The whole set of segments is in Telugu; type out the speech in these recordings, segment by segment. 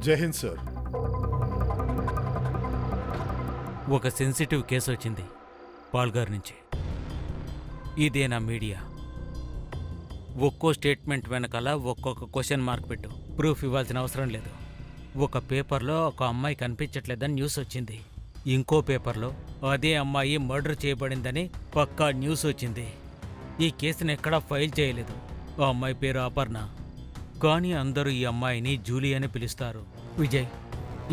జై హింద్ సార్. ఒక సెన్సిటివ్ కేసు వచ్చింది పాల్గార్ నుంచి. ఇదేనా మీడియా? ఒక్కో స్టేట్మెంట్ వెనకాల ఒక్కొక్క క్వశ్చన్ మార్క్ పెట్టు. ప్రూఫ్ ఇవ్వాల్సిన అవసరం లేదు. ఒక పేపర్లో ఒక అమ్మాయి కనిపించట్లేదని న్యూస్ వచ్చింది. ఇంకో పేపర్లో అదే అమ్మాయి మర్డర్ చేయబడిందని పక్కా న్యూస్ వచ్చింది. ఈ కేసును ఎక్కడా ఫైల్ చేయలేదు. ఆ అమ్మాయి పేరు అపర్ణ. కానీ అందరూ ఈ అమ్మాయిని జూలీ అని పిలుస్తారు. విజయ్,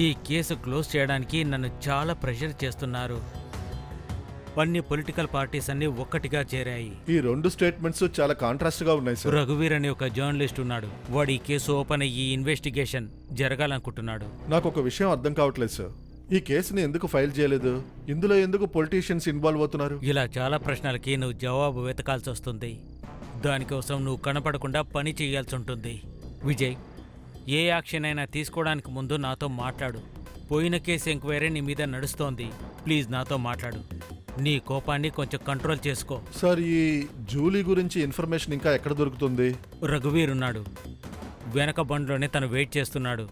ఈ కేసు క్లోజ్ చేయడానికి నన్ను చాలా ప్రెషర్ చేస్తున్నారు. అన్ని పొలిటికల్ పార్టీస్ అన్ని ఒక్కటిగా చేరాయి. ఈ రెండు స్టేట్మెంట్స్ చాలా కాంట్రాస్ట్ గా ఉన్నాయి సార్. రఘువీర్ అనే ఒక జర్నలిస్ట్ ఉన్నాడు. వాడు ఈ కేసు ఓపెన్ అయ్యి ఇన్వెస్టిగేషన్ జరగాలనుకుంటున్నాడు. నాకు ఒక విషయం అర్థం కావట్లేదు సార్. ఈ కేసుని ఎందుకు ఫైల్ చేయలేదు? ఇందులో ఎందుకు పొలిటీషియన్స్ ఇన్వాల్వ్ అవుతున్నారు? ఇలా చాలా ప్రశ్నలకి నువ్వు జవాబు వెతకాల్సి వస్తుంది. దానికోసం నువ్వు కనపడకుండా పని చేయాల్సి ఉంటుంది. విజయ్, ఏ యాక్షన్ అయినా తీసుకోవడానికి ముందు నాతో మాట్లాడు. పోయిన కేసు ఎంక్వైరీ నీ మీద నడుస్తోంది. ప్లీజ్ నాతో మాట్లాడు. నీ కోపాన్ని కొంచెం కంట్రోల్ చేసుకో. సార్, ఈ జూలీ గురించి ఇన్ఫర్మేషన్ ఇంకా ఎక్కడ దొరుకుతుంది? రఘువీర్ ఉన్నాడు. వెనక బండ్లోనే తను వెయిట్ చేస్తున్నాడు.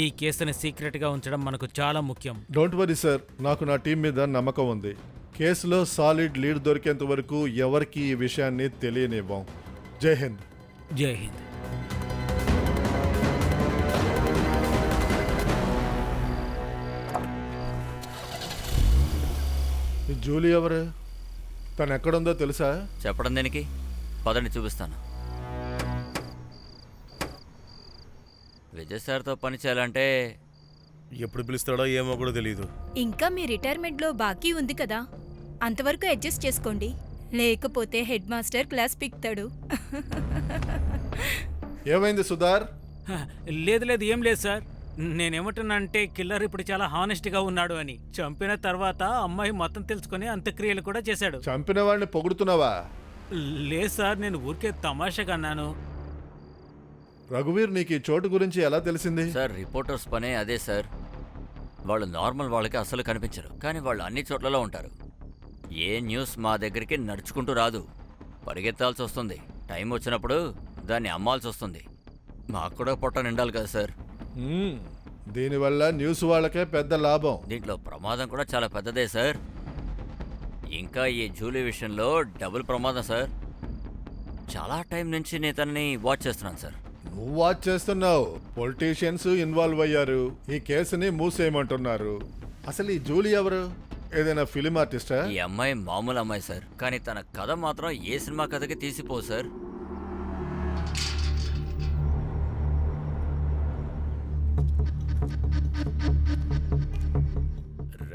ఈ కేసుని సీక్రెట్గా ఉంచడం మనకు చాలా ముఖ్యం. డోంట్ వరీ సార్, నాకు నా టీం మీద నమ్మకం ఉంది. కేసులో సాలిడ్ లీడ్ దొరికేంత వరకు ఎవరికి ఈ విషయాన్ని తెలియనివ్వం. జై హింద్. జై హింద్. ఈ జూలీ ఎవరు? తను ఎక్కడుందో తెలుసా? చెప్పడం దేనికి? పదండి చూపిస్తాను. విజయ్ సార్తో పని చేయాలంటే ఎప్పుడు పిలుస్తాడో ఏమో కూడా తెలియదు. ఇంకా మీ రిటైర్మెంట్లో బాకీ ఉంది కదా, అంతవరకు అడ్జస్ట్ చేసుకోండి. లేకపోతే హెడ్ మాస్టర్ క్లాస్ పిక్తాడు. ఏమైంది సుధార్? లేదు లేదు, ఏం లేదు సార్. నేనేమంటున్నానంటే కిల్లర్ ఇప్పుడు చాలా హానెస్ట్గా ఉన్నాడు అని. చంపిన తర్వాత అమ్మాయి మొత్తం తెలుసుకుని అంత్యక్రియలు కూడా చేశాడు. చంపిన వాడిని పొగుడుతున్నావా? లేదు సార్, నేను ఊరికే తమాషాగా అన్నాను. రఘువీర్, నీకు ఈ చోటు గురించి ఎలా తెలిసింది? సార్, రిపోర్టర్స్ పనే అదే సార్. వాళ్ళు నార్మల్ వాళ్ళకి అసలు కనిపించరు, కానీ వాళ్ళు అన్ని చోట్లలో ఉంటారు. ఏ న్యూస్ మా దగ్గరికి నడుచుకుంటూ రాదు, పరిగెత్తాల్సి వస్తుంది. టైం వచ్చినప్పుడు దాన్ని అమ్మాల్సి వస్తుంది. మాకు కూడా పొట్ట నిండాలి కదా సార్. దీనివల్ల న్యూస్ వాళ్ళకే పెద్ద లాభం. దీంట్లో ప్రమాదం కూడా చాలా పెద్దదే సార్. ఇంకా ఈ జూలీ విషయంలో డబుల్ ప్రమాదం సార్. చాలా టైం నుంచి నేను తనని వాచ్ చేస్తున్నాను సార్. నువ్వు వాచ్ చేస్తున్నావు, పొలిటీషియన్స్ ఇన్వాల్వ్ అయ్యారు, ఈ కేసుని మూసేయమంటున్నారు. అసలు ఈ జూలీ ఎవరు? ఏదైనా ఫిలిం ఆర్టిస్టా? ఈ అమ్మాయి మామూలు అమ్మాయి సార్, కానీ తన కథ మాత్రం ఏ సినిమా కథకి తీసిపో సార్.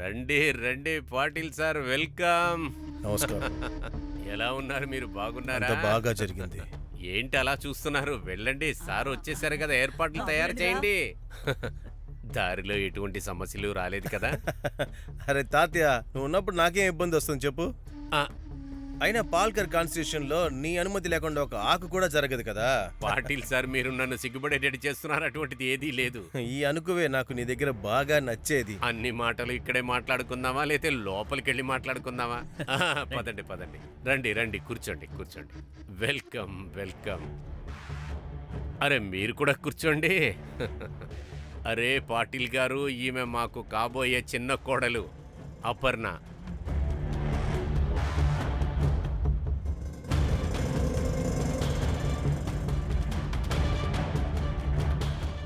రండి రండి పాటిల్ సార్, వెల్కమ్. నమస్కారం. ఎలా ఉన్నారు మీరు? బాగున్నారా? అంతా బాగా జరిగింది. ఏంటి అలా చూస్తున్నారు? వెళ్ళండి, సార్ వచ్చేసారు కదా, ఏర్పాట్లు తయారు చేయండి. దారిలో ఎటువంటి సమస్యలు రాలేదు కదా? అరే తాతయ్య, నువ్వు ఉన్నప్పుడు నాకేం ఇబ్బంది వస్తుంది చెప్పు. ఆ, అయినా పాల్కర్ కాన్స్టిట్యూషన్ లో నీ అనుమతి లేకుండా ఒక ఆకు కూడా జరగదు కదా. పాటిల్ సార్, మీరు నన్ను సిగ్గుపడేటట్టు చేస్తున్నారు. అటువంటిది ఏదీ లేదు. ఈ అనుకువే నాకు నీ దగ్గర బాగా నచ్చేది. అన్ని మాటలు ఇక్కడే మాట్లాడుకుందామా, లేతే లోపలికి వెళ్ళి మాట్లాడుకుందామా? పదండి పదండి, రండి రండి, కూర్చోండి కూర్చోండి. Welcome welcome. అరే మీరు కూడా కూర్చోండి. అరే పాటిల్ గారు, ఈమె మాకు కాబోయే చిన్న కోడలు అపర్ణ.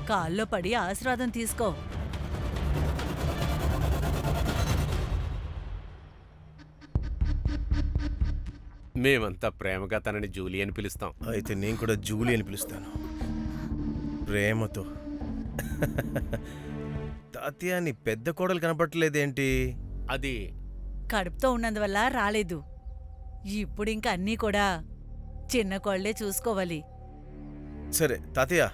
కాల్లో పడి ఆశీర్వాదం తీసుకో. మేమంతా ప్రేమగా తనని జూలీ అని పిలుస్తాం. అయితే నేను కూడా జూలీ అని పిలుస్తాను, ప్రేమతో. తాతయ్య, నీ పెద్ద కోడలు కనపడలేదేంటి? అది కడుపుతో ఉన్నందువల్ల రాలేదు. ఇప్పుడు ఇంక అన్నీ కూడా చిన్న కోళ్లే చూసుకోవాలి. సరే తాతయ్య,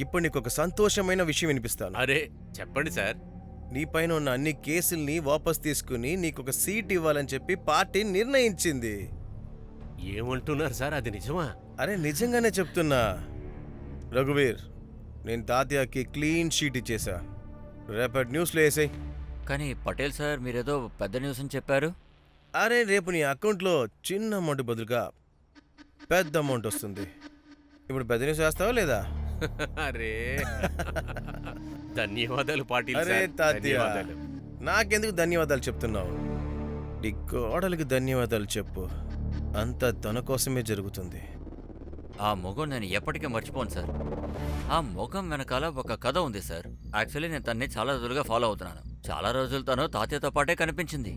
ఇప్పుడు నీకు ఒక సంతోషమైన విషయం వినిపిస్తాను. అరే చెప్పండి సార్. నీ పైన ఉన్న అన్ని కేసుల్ని వాపస్ తీసుకుని నీకొక సీట్ ఇవ్వాలని చెప్పి పార్టీ నిర్ణయించింది. ఏమంటున్నారు సార్? అది నిజమా? అరే నిజంగానే చెప్తున్నా రఘువీర్, నేను తాతయ్యకి క్లీన్ షీట్ ఇచ్చేసా. రేపటి న్యూస్లో వేసాయి. కానీ పటేల్ సార్, మీరేదో పెద్ద న్యూస్ అని చెప్పారు. అరే రేపు నీ అకౌంట్లో చిన్న అమౌంట్ బదులుగా పెద్ద అమౌంట్ వస్తుంది. ఇప్పుడు పెద్ద న్యూస్ వేస్తావా లేదా? అరే ధన్యవాదాలు పాటిల్ అరే సార్. తాతయ్య ధన్యవాదాలు. నాకెందుకు ధన్యవాదాలు చెప్తున్నావు? నీ కోడలికి ధన్యవాదాలు చెప్పు. అంతా తన కోసమే జరుగుతుంది. ఆ మొగం నేను ఎప్పటికీ మర్చిపోను సార్. ఆ మొగం వెనకాల ఒక కథ ఉంది సార్. యాక్చువల్లీ నేను తన్ని చాలా రోజులుగా ఫాలో అవుతున్నాను. చాలా రోజులు తను తాతయ్యతో పాటే కనిపించింది.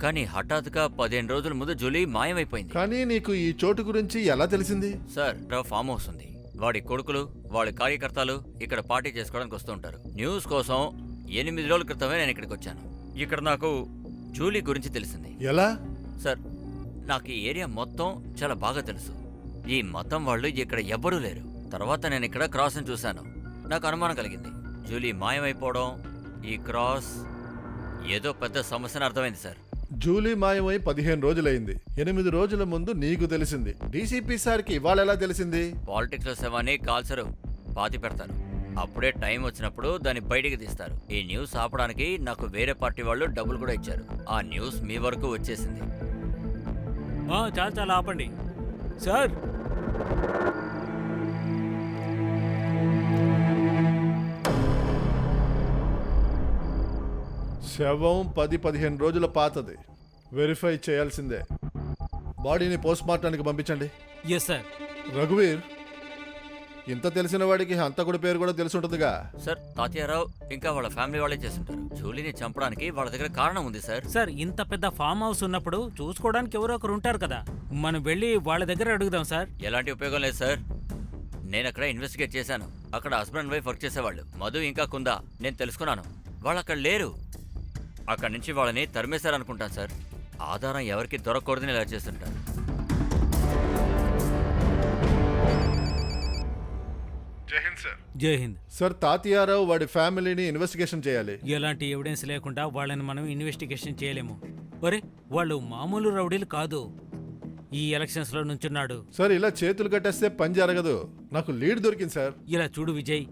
కానీ హఠాత్తుగా 15 రోజుల ముందు జూలీ మాయమైపోయింది. కానీ నీకు ఈ చోటు గురించి ఎలా తెలిసింది? సార్ ఇక్కడ ఫామ్ హౌస్ ఉంది. వాడి కొడుకులు వాళ్ళ కార్యకర్తలు ఇక్కడ పార్టీ చేసుకోవడానికి వస్తూ ఉంటారు. న్యూస్ కోసం 8 రోజుల క్రితమే నేను ఇక్కడికి వచ్చాను. ఇక్కడ నాకు జూలీ గురించి తెలిసింది. ఎలా? సార్ నాకు ఈ ఏరియా మొత్తం చాలా బాగా తెలుసు. ఈ మతం వాళ్ళు ఇక్కడ ఎవ్వరూ లేరు. తర్వాత నేను ఇక్కడ క్రాస్ని చూశాను. నాకు అనుమానం కలిగింది. జూలీ మాయమైపోవడం, ఈ క్రాస్ ఏదో పెద్ద సమస్యని అర్థమైంది సార్. జూలీ మాయమై 15 రోజులైంది. 8 రోజుల ముందు నీకు తెలిసింది. డీసీపీ సార్కి ఇవాళ ఎలా తెలిసింది? పాలిటిక్స్లో శవాన్ని కాల్చరు, పాతి పెడతారు. అప్పుడే టైం వచ్చినప్పుడు దాన్ని బయటికి తీస్తారు. ఈ న్యూస్ ఆపడానికి నాకు వేరే పార్టీ వాళ్ళు డబ్బులు కూడా ఇచ్చారు. ఆ న్యూస్ మీ వరకు వచ్చేసింది. చాలా చాలా ఆపండి సార్. శవం 10-15 రోజుల పాతది. వెరిఫై చేయాల్సిందే. బాడీని పోస్ట్ మార్టానికి పంపించండి. Yes sir. రఘువీర్, ఇంత తెలిసిన వాడికి హంతకుడి పేరు కూడా తెలిసి ఉంటుందిగా. సార్ తాతయ్యరావు ఇంకా వాళ్ళ ఫ్యామిలీ వాళ్ళే చేస్తుంటారు. జూలీని చంపడానికి వాళ్ళ దగ్గర కారణం ఉంది సార్. సార్ ఇంత పెద్ద ఫామ్ హౌస్ ఉన్నప్పుడు చూసుకోవడానికి ఎవరో ఒకరు ఉంటారు కదా, మనం వెళ్ళి వాళ్ళ దగ్గర అడుగుదాం సార్. ఎలాంటి ఉపయోగం లేదు సార్. నేను అక్కడ ఇన్వెస్టిగేట్ చేశాను. అక్కడ హస్బెండ్ అండ్ వైఫ్ వర్క్ చేసేవాళ్ళు, మధు ఇంకా కుందా. నేను తెలుసుకున్నాను, వాళ్ళు అక్కడ లేరు. అక్కడి నుంచి వాళ్ళని తరిమేశారనుకుంటాను సార్. ఆధారం ఎవరికి దొరకకూడదని ఇలా చేస్తుంటారు. జై హింద్. సార్, తాతియారావు వాడి ఫ్యామిలీని ఇన్వెస్టిగేషన్ చేయాలి. ఎలాంటి ఎవిడెన్స్ లేకుండా వాళ్ళని మనం ఇన్వెస్టిగేషన్ చేయలేము. ఒరే, వాళ్ళు మామూలు రౌడీలు కాదు. ఈ ఎలక్షన్స్ లో నుంచున్నాడు. సార్, ఇలా చేతులు కట్టేస్తే పని జరగదు. నాకు లీడ్ దొరికింది సార్. ఇలా చూడు విజయ్,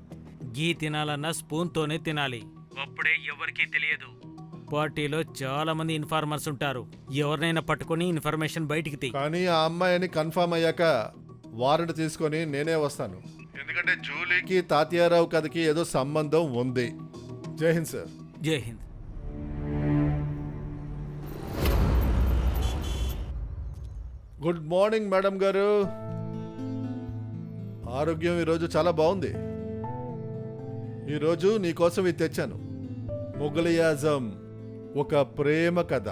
గీ తినాలన్నా స్పూన్ తోనే తినాలి. అప్పుడే ఎవరికీ తెలియదు. పార్టీలో చాలా మంది ఇన్ఫార్మర్స్ ఉంటారు. ఎవరినైనా పట్టుకొని ఇన్ఫర్మేషన్ బయటికి తీ. కానీ ఆ అమ్మాయిని కన్ఫర్మ్ అయ్యాక వారెంట్ తీసుకొని నేనే వస్తాను. ఎందుకంటే జూలీకి తాతియారావు కథకి ఏదో సంబంధం ఉంది. జై హింద్ సార్. జై హింద్. గుడ్ మార్నింగ్ మేడం గారు. ఆరోగ్యం ఈరోజు చాలా బాగుంది. ఈరోజు నీకోసం ఇది తెచ్చాను. మొఘలియాజం, ఒక ప్రేమ కథ.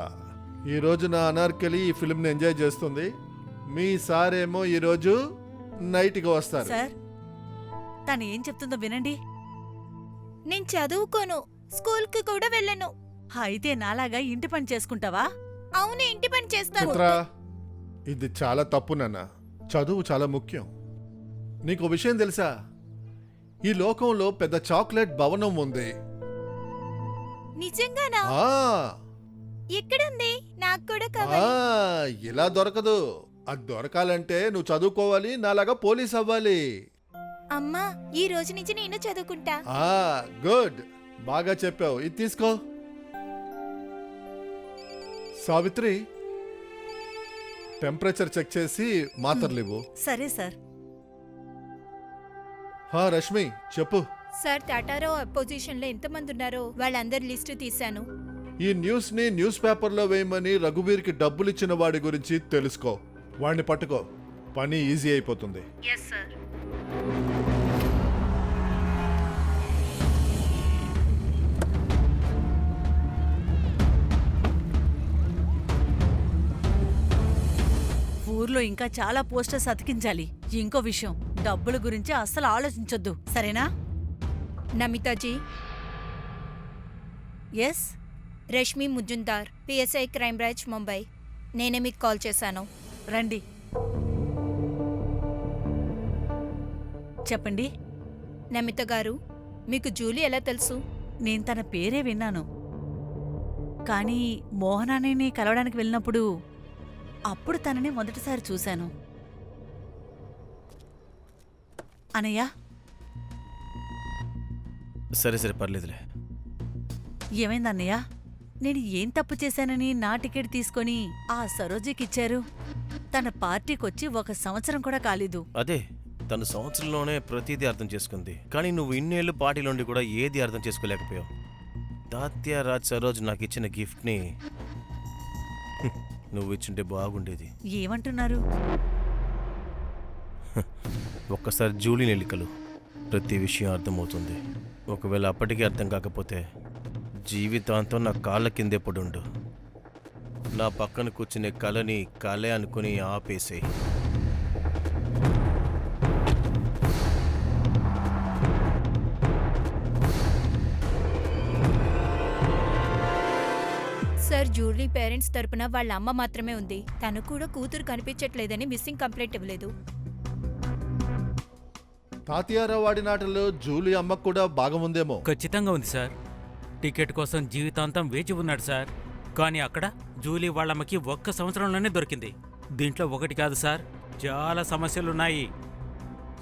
ఈరోజు నా అనార్కలి ఈ ఫిల్మ్ని ఎంజాయ్ చేస్తుంది. మీ సారేమో ఈరోజు నైట్కి వస్తారు. సార్ తను ఏం చెప్తుందో వినండి. నేను చదువుకోను, స్కూల్కి కూడా వెళ్ళను. అయితే నాలాగా ఇంటి పని చేసుకుంటావా? అవును, ఇంటి పని చేస్తాను. చిత్ర, ఇది చాలా తప్పు నాన్న. చదువు చాలా ముఖ్యం. నీకు విషయం తెలుసా? ఈ లోకంలో పెద్ద చాక్లెట్ భవనం ఉంది. నిజంగానా? ఆ ఎక్కడుంది? నాకు కూడా ఆ, కావాలి. ఇలా దొరకదు. అది దొరకాలంటే నువ్వు చదువుకోవాలి, నాలాగా పోలీస్ అవ్వాలి. అమ్మా, ఈ రోజు నుంచి నేను చదువుకుంటా. ఆ గుడ్, బాగా చెప్పావు. ఇది తీసుకో. సావిత్రి, టెంపరేచర్ చెక్ చేసి మాత్రలు ఇవ్వు. సరే సార్. రష్మి చెప్పు. సార్, టాటారావు అపోజిషన్ లో ఎంతమంది ఉన్నారో వాళ్ళందరి లిస్టు తీశాను. ఈ న్యూస్ ని న్యూస్ పేపర్లో వేయమని రఘువీర్కి డబ్బులు ఇచ్చిన వాడి గురించి తెలుసుకో. వాడిని పట్టుకో, పని ఈజీ అయిపోతుంది. Yes sir. ఊర్లో ఇంకా చాలా పోస్టర్స్ అతికించాలి. ఇంకో విషయం, డబ్బుల గురించి అస్సలు ఆలోచించొద్దు, సరేనా? నమితాజీ, yes. Rashmi Mujumdar, PSI crime branch, Mumbai. నేనే మీకు కాల్ చేశాను. రండి. చెప్పండి. నమిత గారు, మీకు జూలీ ఎలా తెలుసు? నేను తన పేరే విన్నాను, కానీ మోహనాని కలవడానికి వెళ్ళినప్పుడు అప్పుడు తనని మొదటిసారి చూశాను. అనయ్య, సరే సరే పర్లేదులే. ఏమైందన్నయ్య? నేను ఏం తప్పు చేశానని నా టికెట్ తీసుకొని ఆ సరోజికిచ్చారు? తన పార్టీకొచ్చి 1 సంవత్సరం కూడా కాలేదు. అదే తను సంవత్సరంలోనే ప్రతిదీ అర్థం చేసుకుంది, కానీ నువ్వు ఇన్నేళ్ళు పార్టీలోండి కూడా ఏది అర్థం చేసుకోలేకపోయావు. తాత్య రాజ్ సరోజ్ నాకు ఇచ్చిన గిఫ్ట్ని నువ్వు ఇచ్చుంటే బాగుండేది. ఏమంటున్నారు? ఒక్కసారి జూలీని ఎలికలు, ప్రతి విషయం అర్థమవుతుంది. ఒకవేళ అప్పటికీ అర్థం కాకపోతే జీవితాంతం నా కాళ్ళ కిందే పడుండు. నా పక్కన కూర్చునే కళని కళే అనుకుని ఆపేసే. సార్, జూలీ పేరెంట్స్ తరపున వాళ్ళ అమ్మ మాత్రమే ఉంది. తను కూడా కూతురు కనిపించట్లేదని మిస్సింగ్ కంప్లైంట్ ఇవ్వలేదు. తాతియారావు వాడిన ఆటలో జూలీ అమ్మకు కూడా భాగం ఉందేమో. ఖచ్చితంగా ఉంది సార్. టికెట్ కోసం జీవితాంతం వేచి ఉన్నాడు సార్. కానీ అక్కడ జూలీ వాళ్ళమ్మకి ఒక్క సంవత్సరంలోనే దొరికింది. దీంట్లో ఒకటి కాదు సార్, చాలా సమస్యలున్నాయి.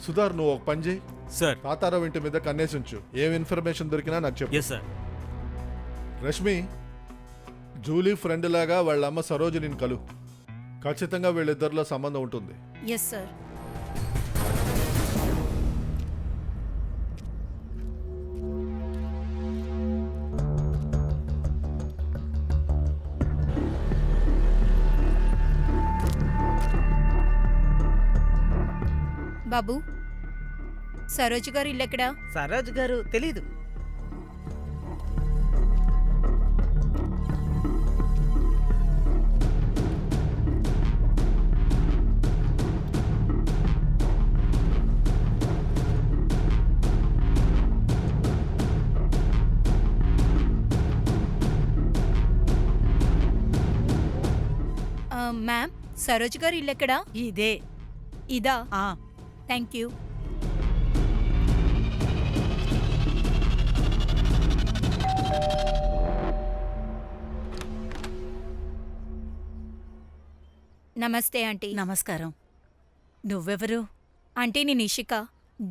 సుధార్, నువ్వు ఒక పని చేయి. సార్. తాతారావు ఇంటి మీద కన్నేసి ఉంచు. ఏం ఇన్ఫర్మేషన్ దొరికినా నాకు చెప్పు. Yes sir. Rashmi, Julie friend లాగా వాళ్ళ అమ్మ సరోజిని కలు. ఖచ్చితంగా వీళ్ళిద్దరిలో సంబంధం ఉంటుంది. Yes sir. బాబు, సరోజ్ గారు ఇల్లు ఎక్కడా? సరోజ్ గారు తెలీదు. మ్యామ్, సరోజ్ గారు ఇల్లు ఎక్కడా? ఇదే. ఇదా? ఆ థ్యాంక్ యూ. నమస్తే ఆంటీ. నమస్కారం. నువ్వెవరు? ఆంటీ, నేను ఇషిక,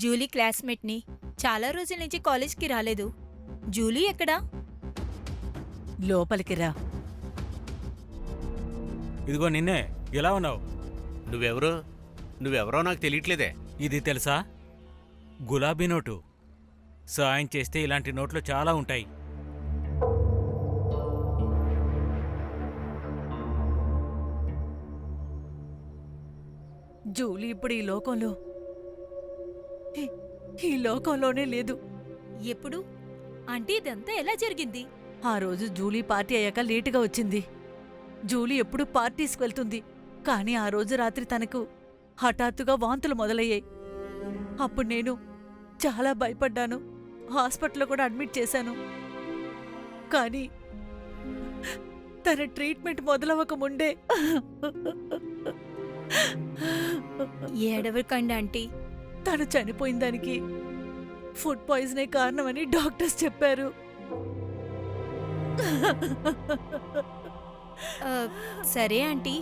జూలీ క్లాస్మేట్ని. చాలా రోజుల నుంచి కాలేజ్కి రాలేదు. జూలీ ఎక్కడా? లోపలికి రా. ఇదిగో నిన్నే. ఎలా ఉన్నావు? నువ్వెవరో నాకు తెలియట్లేదే. ఇది తెలుసా? గులాబీ నోటు. సాయం చేస్తే ఇలాంటి నోట్లు చాలా ఉంటాయి. జూలీ ఇప్పుడు ఈ లోకంలోనే లేదు. ఎప్పుడు? ఆంటీ, ఇదంతా ఎలా జరిగింది? ఆ రోజు జూలీ పార్టీ అయ్యాక లేటుగా వచ్చింది. జూలీ ఎప్పుడు పార్టీస్కి వెళ్తుంది, కానీ ఆ రోజు రాత్రి తనకు హఠాత్తుగా వాంతులు మొదలయ్యాయి. అప్పుడు నేను చాలా భయపడ్డాను. హాస్పిటల్లో కూడా అడ్మిట్ చేశాను. కానీ తన ట్రీట్మెంట్ మొదలవ్వక ముందే ఏడవకండి ఆంటీ. తను చనిపోయిన దానికి ఫుడ్ పాయిజనే కారణమని డాక్టర్స్ చెప్పారు. సరే ఆంటీ,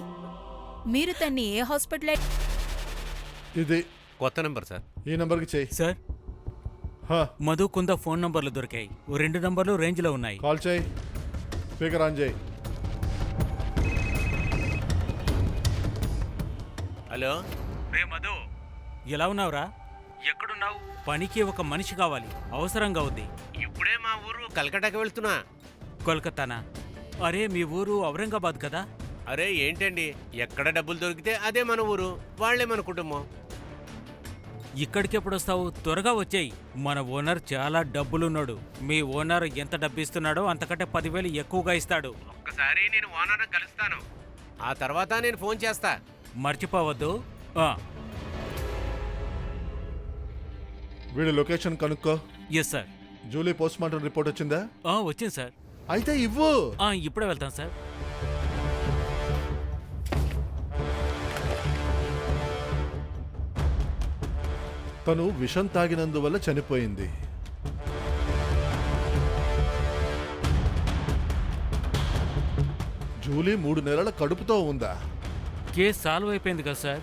మీరు తన్ని ఏ హాస్పిటల్? ఇది కొత్త నెంబర్ సార్. ఈ నంబర్కి చేయి. సార్, హా, మధు కుంద ఫోన్ నంబర్లు దొరికాయి. 2 నంబర్లు రేంజ్లో ఉన్నాయి. కాల్ చేయి. స్పీకర్ ఆన్ చేయి. హలో. రే మధు, ఎలా ఉన్నావురా? ఎక్కడున్నావు? పనికి ఒక మనిషి కావాలి, అవసరంగా ఉంది. ఇప్పుడే మా ఊరు కలకటాకి వెళ్తున్నా. కోల్కతానా? అరే, మీ ఊరు ఔరంగాబాద్ కదా? అరే ఏంటండి, ఎక్కడ డబ్బులు దొరికితే అదే మన ఊరు, వాళ్లే మన కుటుంబం. ఇక్కడికెప్పుడు వస్తావు? త్వరగా వచ్చేయి. మన ఓనర్ చాలా డబ్బులున్నాడు. మీ ఓనర్ ఎంత డబ్బు ఇస్తున్నాడో అంతకంటే 10,000 ఎక్కువగా ఇస్తాడు. ఒక్కసారి నేను ఓనర్ని కలుస్తాను, ఆ తర్వాత నేను ఫోన్ చేస్తా. మర్చిపోవద్దు. వీడి లొకేషన్ కనుక్కో. Yes sir. Julie post mortem report వచ్చిందా? వచ్చింది సార్. అయితే ఇవ్వు. ఇప్పుడే వెళ్తాను సార్. తను విషం తాగినందువల్ల చనిపోయింది. జూలీ 3 నెలల కడుపుతో ఉందా? కేసు సాల్వ్ అయిపోయింది కదా సార్.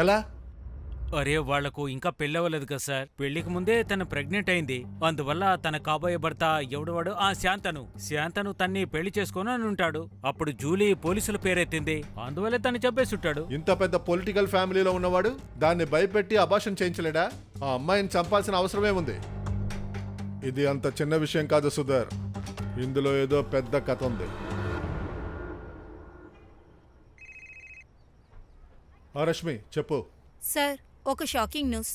ఎలా? అరే వాళ్లకు ఇంకా పెళ్ళవలేదు కదా సార్. పెళ్లికి ముందే తను ప్రెగ్నెంట్ అయింది. అందువల్ల తన కాబోయే భర్త ఎవడవాడు శాంతను తన్ని పెళ్లి చేసుకొని అని ఉంటాడు. అప్పుడు జూలీ పోలీసుల పేరెత్తింది. అందువల్లే తను చంపేసుంటాడు. ఇంత పెద్ద పొలిటికల్ ఫ్యామిలీలో ఉన్నవాడు దాన్ని భయపెట్టి అబార్షన్ చేయించలేడా? ఆ అమ్మాయిని చంపాల్సిన అవసరమే ఉంది. ఇది అంత చిన్న విషయం కాదు సుధర్. ఇందులో ఏదో పెద్ద కథ ఉంది. రష్మి చెప్పు. సార్, ఒక shocking news.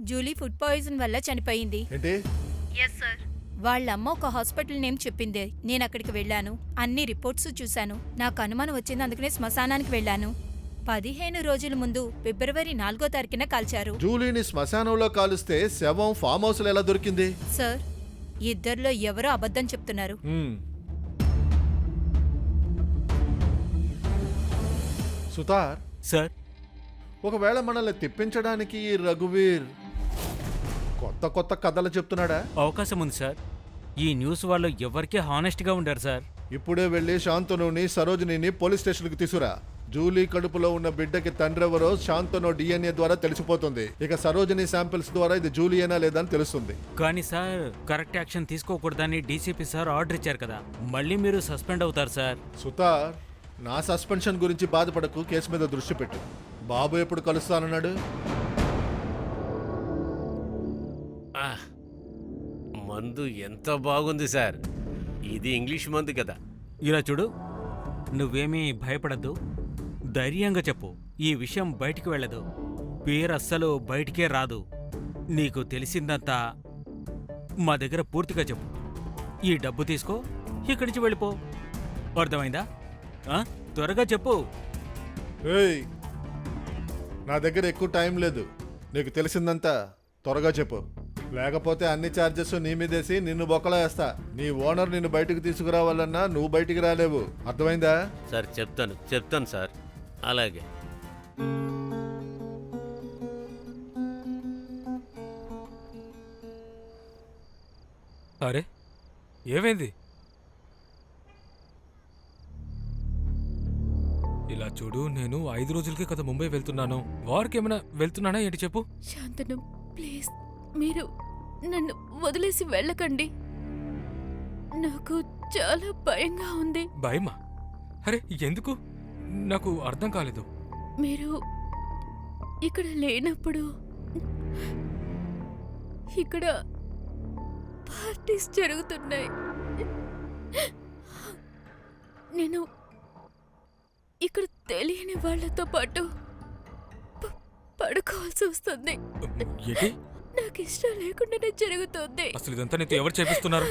Julie food poison వల్ల చనిపోయింది. ఏంటి? వాళ్ళమ్మ ఒక హాస్పిటల్ నేమ్ చెప్పింది. నేను అక్కడికి వెళ్ళాను, అన్ని రిపోర్ట్స్ చూశాను. నాకు అనుమానం వచ్చింది, అందుకనే శ్మశానానికి వెళ్ళాను. 15 రోజుల ముందు ఫిబ్రవరి 4వ తారీఖున కాల్చారు. జూలీని శ్మశానంలో కాలుస్తే శవం ఫామ్ హౌస్ లో ఎలా దొరికింది? సార్, ఇద్దరిలో ఎవరో అబద్ధం చెప్తున్నారు. సుతార్ సార్, ఒకవేళ మనల్ని తిప్పించడానికి ఈ రఘువీర్ కొత్త కొత్త కథలు చెప్తున్నాడా? అవకాశం ఉంది సార్. ఈ న్యూస్ వాళ్ళు ఎవరికీ హానెస్ట్గా ఉండరు సార్. ఇప్పుడే వెళ్ళి శాంతనుని సరోజినిని పోలీస్ స్టేషన్కి తీసుకురా. జూలీ కడుపులో ఉన్న బిడ్డకి తండ్రెవరో శాంతను DNA ద్వారా తెలిసిపోతుంది. ఇక సరోజిని శాంపిల్స్ ద్వారా ఇది జూలియేనా లేదా అని తెలుస్తుంది. కానీ సార్, కరెక్ట్ యాక్షన్ తీసుకోకూడదని డీసీపీ సార్ ఆర్డర్ ఇచ్చారు కదా. మళ్ళీ మీరు సస్పెండ్ అవుతారు సార్. సుతార్, నా సస్పెన్షన్ గురించి బాధపడకు, కేసు మీద దృష్టి పెట్టు. బాబు ఎప్పుడు కలుస్తానన్నాడు? మందు ఎంత బాగుంది సార్. ఇది ఇంగ్లీష్ మందు కదా. ఇలా చూడు, నువ్వేమీ భయపడద్దు, ధైర్యంగా చెప్పు. ఈ విషయం బయటికి వెళ్ళదు, పేరు అస్సలు బయటికే రాదు. నీకు తెలిసిందంతా మా దగ్గర పూర్తిగా చెప్పు. ఈ డబ్బు తీసుకో, ఇక్కడి నుంచి వెళ్ళిపో. అర్థమైందా? త్వరగా చెప్పు. ఏయ్, నా దగ్గర ఎక్కువ టైం లేదు. నీకు తెలిసిందంతా త్వరగా చెప్పు, లేకపోతే అన్ని ఛార్జెస్ నీ మీదేసి నిన్ను బొక్కలా వేస్తా. నీ ఓనర్ నిన్ను బయటకు తీసుకురావాలన్నా నువ్వు బయటికి రాలేవు. అర్థమైందా? సార్ చెప్తాను సార్. అలాగే. అరే, ఏమైంది? ఇలా చూడు, నేను 5 రోజులకే కదా ముంబై వెళ్తున్నాను. వారికి ఏమైనా వెళ్తున్నానా ఏంటి చెప్పు. శాంతను, ప్లీజ్ మీరు నన్ను వదిలేసి వెళ్ళకండి. నాకు చాలా భయంగా ఉంది. భయమా? అరే ఎందుకు? నాకు అర్థం కాలేదు. మీరు ఇక్కడ లేనప్పుడు ఇక్కడ పార్టీస్ జరుగుతున్నాయి. నేను ఇక్కడ తెలియని వాళ్ళతో పాటు పడుకోవాల్సి వస్తుంది. ఏంటి? నాకు ఇష్టం లేకుండానే జరుగుతుంది. అసలు ఇదంతా నీతో ఎవరు చేపిస్తున్నారు?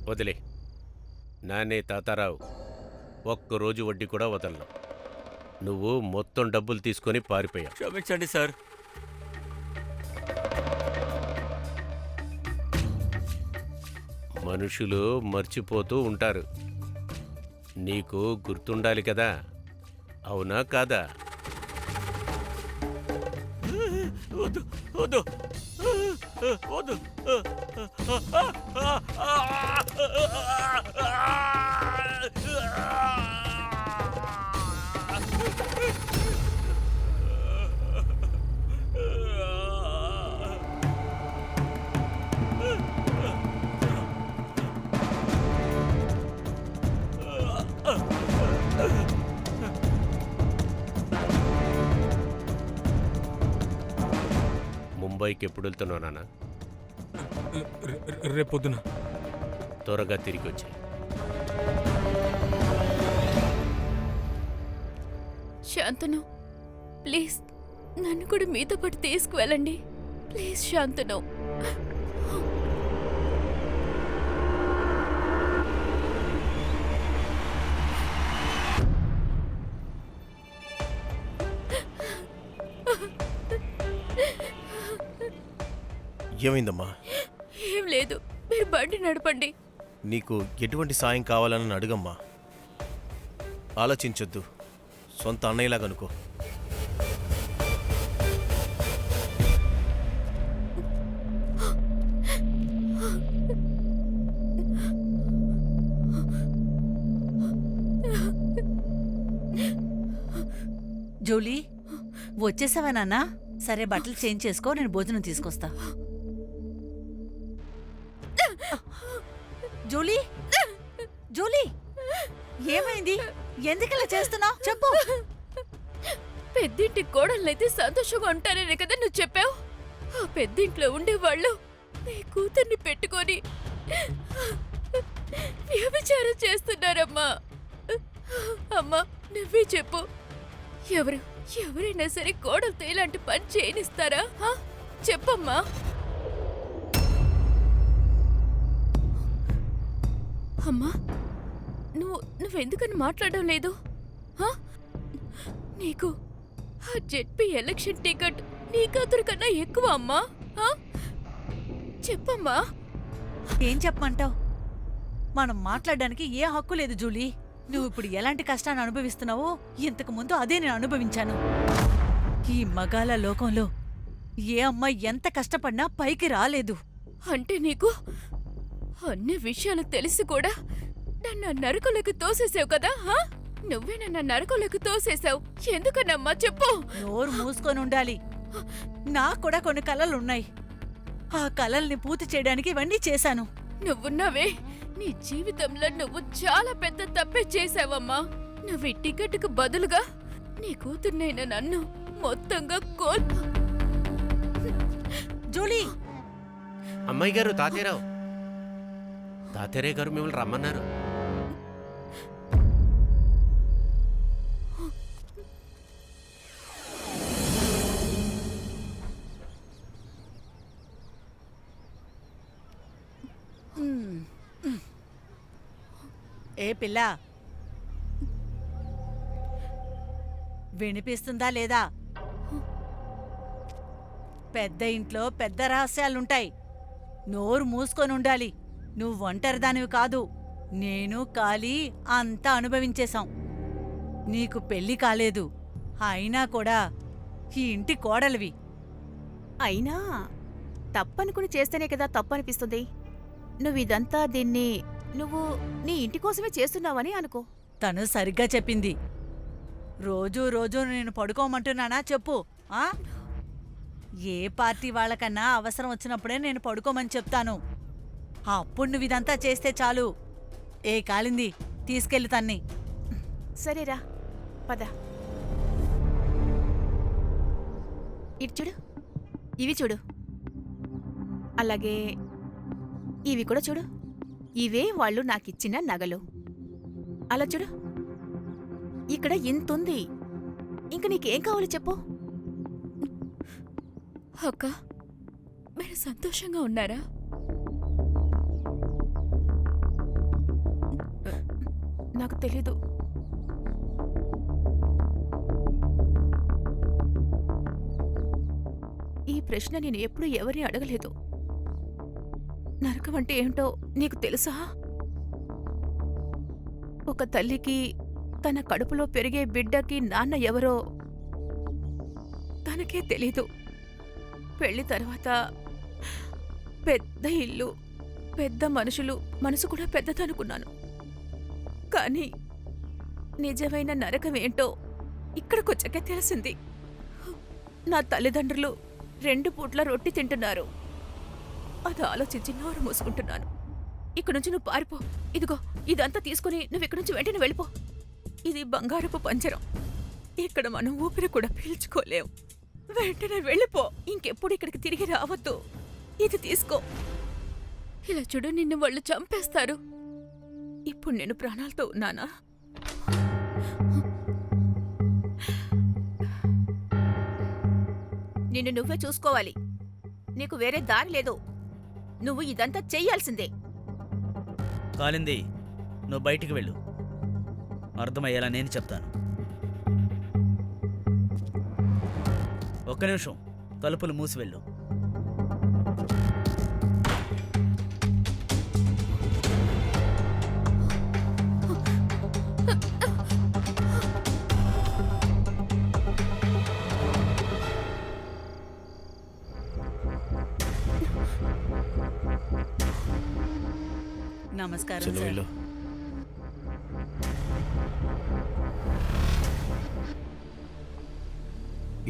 వదిలే. నానే తాతారావు, ఒక్కరోజు వడ్డీ కూడా వదలను. నువ్వు మొత్తం డబ్బులు తీసుకొని పారిపోయావు. క్షమించండి సార్. మనుషులు మర్చిపోతూ ఉంటారు. నీకు గుర్తుండాలి కదా, అవునా కాదా? ముంబైకి ఎప్పుడు వెళ్తున్నావు నాన్న? రేపొద్దున. త్వరగా తిరిగి వచ్చి. శాంతను, ప్లీజ్ నన్ను కూడా మీతో పాటు తీసుకువెళ్ళండి. ప్లీజ్ శాంతను. ఏమైందమ్మా? ఏం లేదు, మీరు బండి నడపండి. నీకు ఎటువంటి సాయం కావాలని అడుగమ్మా. ఆలోచించొద్దు, సొంత అన్నయ్యలాగనుకో. జూలీ వచ్చేసావా నాన్నా? సరే బట్టలు చేంజ్ చేసుకో, నేను భోజనం తీసుకొస్తా. జూలీ జూలీ ఏమైంది? ఎందుకలా చేస్తున్నావు చెప్పు. పెద్దింటి కోడళ్ళైతే సంతోషంగా ఉంటాననే కదా నువ్వు చెప్పావు. ఆ పెద్దింట్లో ఉండేవాళ్ళు నీ కూతుర్ని పెట్టుకొని వ్యభిచారం చేస్తున్నారమ్మా. అమ్మా నువ్వే చెప్పు, ఎవరైనా సరే కోడలతో ఇలాంటి పని చేయనిస్తారా? చెప్పమ్మా. అమ్మా నువ్వెందుకని మాట్లాడడం లేదు? నీకు ఆ జెడ్పీ ఎలక్షన్ టికెట్ నీ కూతురు కన్నా ఎక్కువ అమ్మా. చెప్పమ్మా. ఏం చెప్పమంటావు? మనం మాట్లాడడానికి ఏ హక్కు లేదు జూలీ. నువ్వు ఇప్పుడు ఎలాంటి కష్టాన్ని అనుభవిస్తున్నావో ఇంతకు ముందు అదే నేను అనుభవించాను. ఈ మగాల లోకంలో ఏ అమ్మాయి ఎంత కష్టపడినా పైకి రాలేదు. అంటే నీకు అన్ని విషయాలు తెలిసి కూడా నన్ను నరకలోకి తోసేసావు కదా? నువ్వే నన్ను నరకలోకి తోసేసావు. ఎందుకనమ్మా చెప్పు. నోరు మూసుకొని ఉండాలి. నాకు కూడా కొన్ని కలలున్నాయి. ఆ కలల్ని పూర్తి చేయడానికి ఇవన్నీ చేశాను. నువ్వున్నావే, నీ జీవితంలో నువ్వు చాలా పెద్ద తప్పే చేశావమ్మా. నువ్వు ఈ టికెట్కు బదులుగా నీ కూతుర్నైన నన్ను మొత్తంగా జూలీ. అమ్మాయి గారు, తాతయ్యరావు, తాతయ్య గారు మిమ్మల్ని రమ్మన్నారు. ఏ పిల్ల, వినిపిస్తుందా లేదా? పెద్ద ఇంట్లో పెద్ద రహస్యాలుంటాయి. నోరు మూసుకొని ఉండాలి. నువ్వు ఒంటరిదానివి కాదు. నేను కాలి అంతా అనుభవించేశాం. నీకు పెళ్లి కాలేదు, అయినా కూడా ఈ ఇంటి కోడలివి. అయినా తప్పనుకుని చేస్తేనే కదా తప్పనిపిస్తుంది. నువ్విదంతా నువ్వు నీ ఇంటి కోసమే చేస్తున్నావని అనుకో. తను సరిగ్గా చెప్పింది. రోజూ నేను పడుకోమంటున్నానా చెప్పు. ఏ పార్టీ వాళ్ళకన్నా అవసరం వచ్చినప్పుడే నేను పడుకోమని చెప్తాను. అప్పుడు నువ్వు ఇదంతా చేస్తే చాలు. ఏ కాలింది, తీసుకెళ్ళి తన్ని. సరేరా పద. ఇటు చూడు, ఇవి చూడు, అలాగే ఇవి కూడా చూడు. ఇవే వాళ్ళు నాకిచ్చిన నగలు. అలా చూడు, ఇక్కడ ఇంతుంది. ఇంక నీకేం కావాలి చెప్పు. అక్క, మీరు సంతోషంగా ఉన్నారా? నాకు తెలీదు. ఈ ప్రశ్న నేను ఎప్పుడూ ఎవరిని అడగలేదు. నరకం అంటే ఏంటో నీకు తెలుసా? ఒక తల్లికి తన కడుపులో పెరిగే బిడ్డకి నాన్న ఎవరో తనకే తెలీదు. పెళ్లి తర్వాత పెద్ద ఇల్లు, పెద్ద మనుషులు, మనసు కూడా పెద్దదనుకున్నాను. కానీ నిజమైన నరకమేంటో ఇక్కడికొచ్చాకే తెలిసింది. నా తల్లిదండ్రులు 2 పూట్ల రొట్టి తింటున్నారు. అది ఆలోచించి నోరు మూసుకుంటున్నాను. ఇక్కడి నుంచి నువ్వు పారిపో. ఇదిగో ఇదంతా తీసుకుని నువ్వు ఇక్కడి నుంచి వెంటనే వెళ్ళిపో. ఇది బంగారపు పంజరం. ఇక్కడ మనం ఊపిరి కూడా పీల్చుకోలేం. వెంటనే వెళ్ళిపో. ఇంకెప్పుడు ఇక్కడికి తిరిగి రావద్దు. ఇది తీసుకో. ఇలా చూడు, నిన్ను వాళ్ళు చంపేస్తారు. ఇప్పుడు నేను ప్రాణాలతో ఉన్నానా? నిన్ను నువ్వే చూసుకోవాలి. నీకు వేరే దారి లేదు. నువ్వు ఇదంతా చెయ్యాల్సిందే. కాలింది, నువ్వు బయటికి వెళ్ళు. అర్థమయ్యేలా నేను చెప్తాను. ఒక్క నిమిషం, తలుపులు మూసి వెళ్ళు. నమస్కారం చిన్న సార్. వెళ్ళు.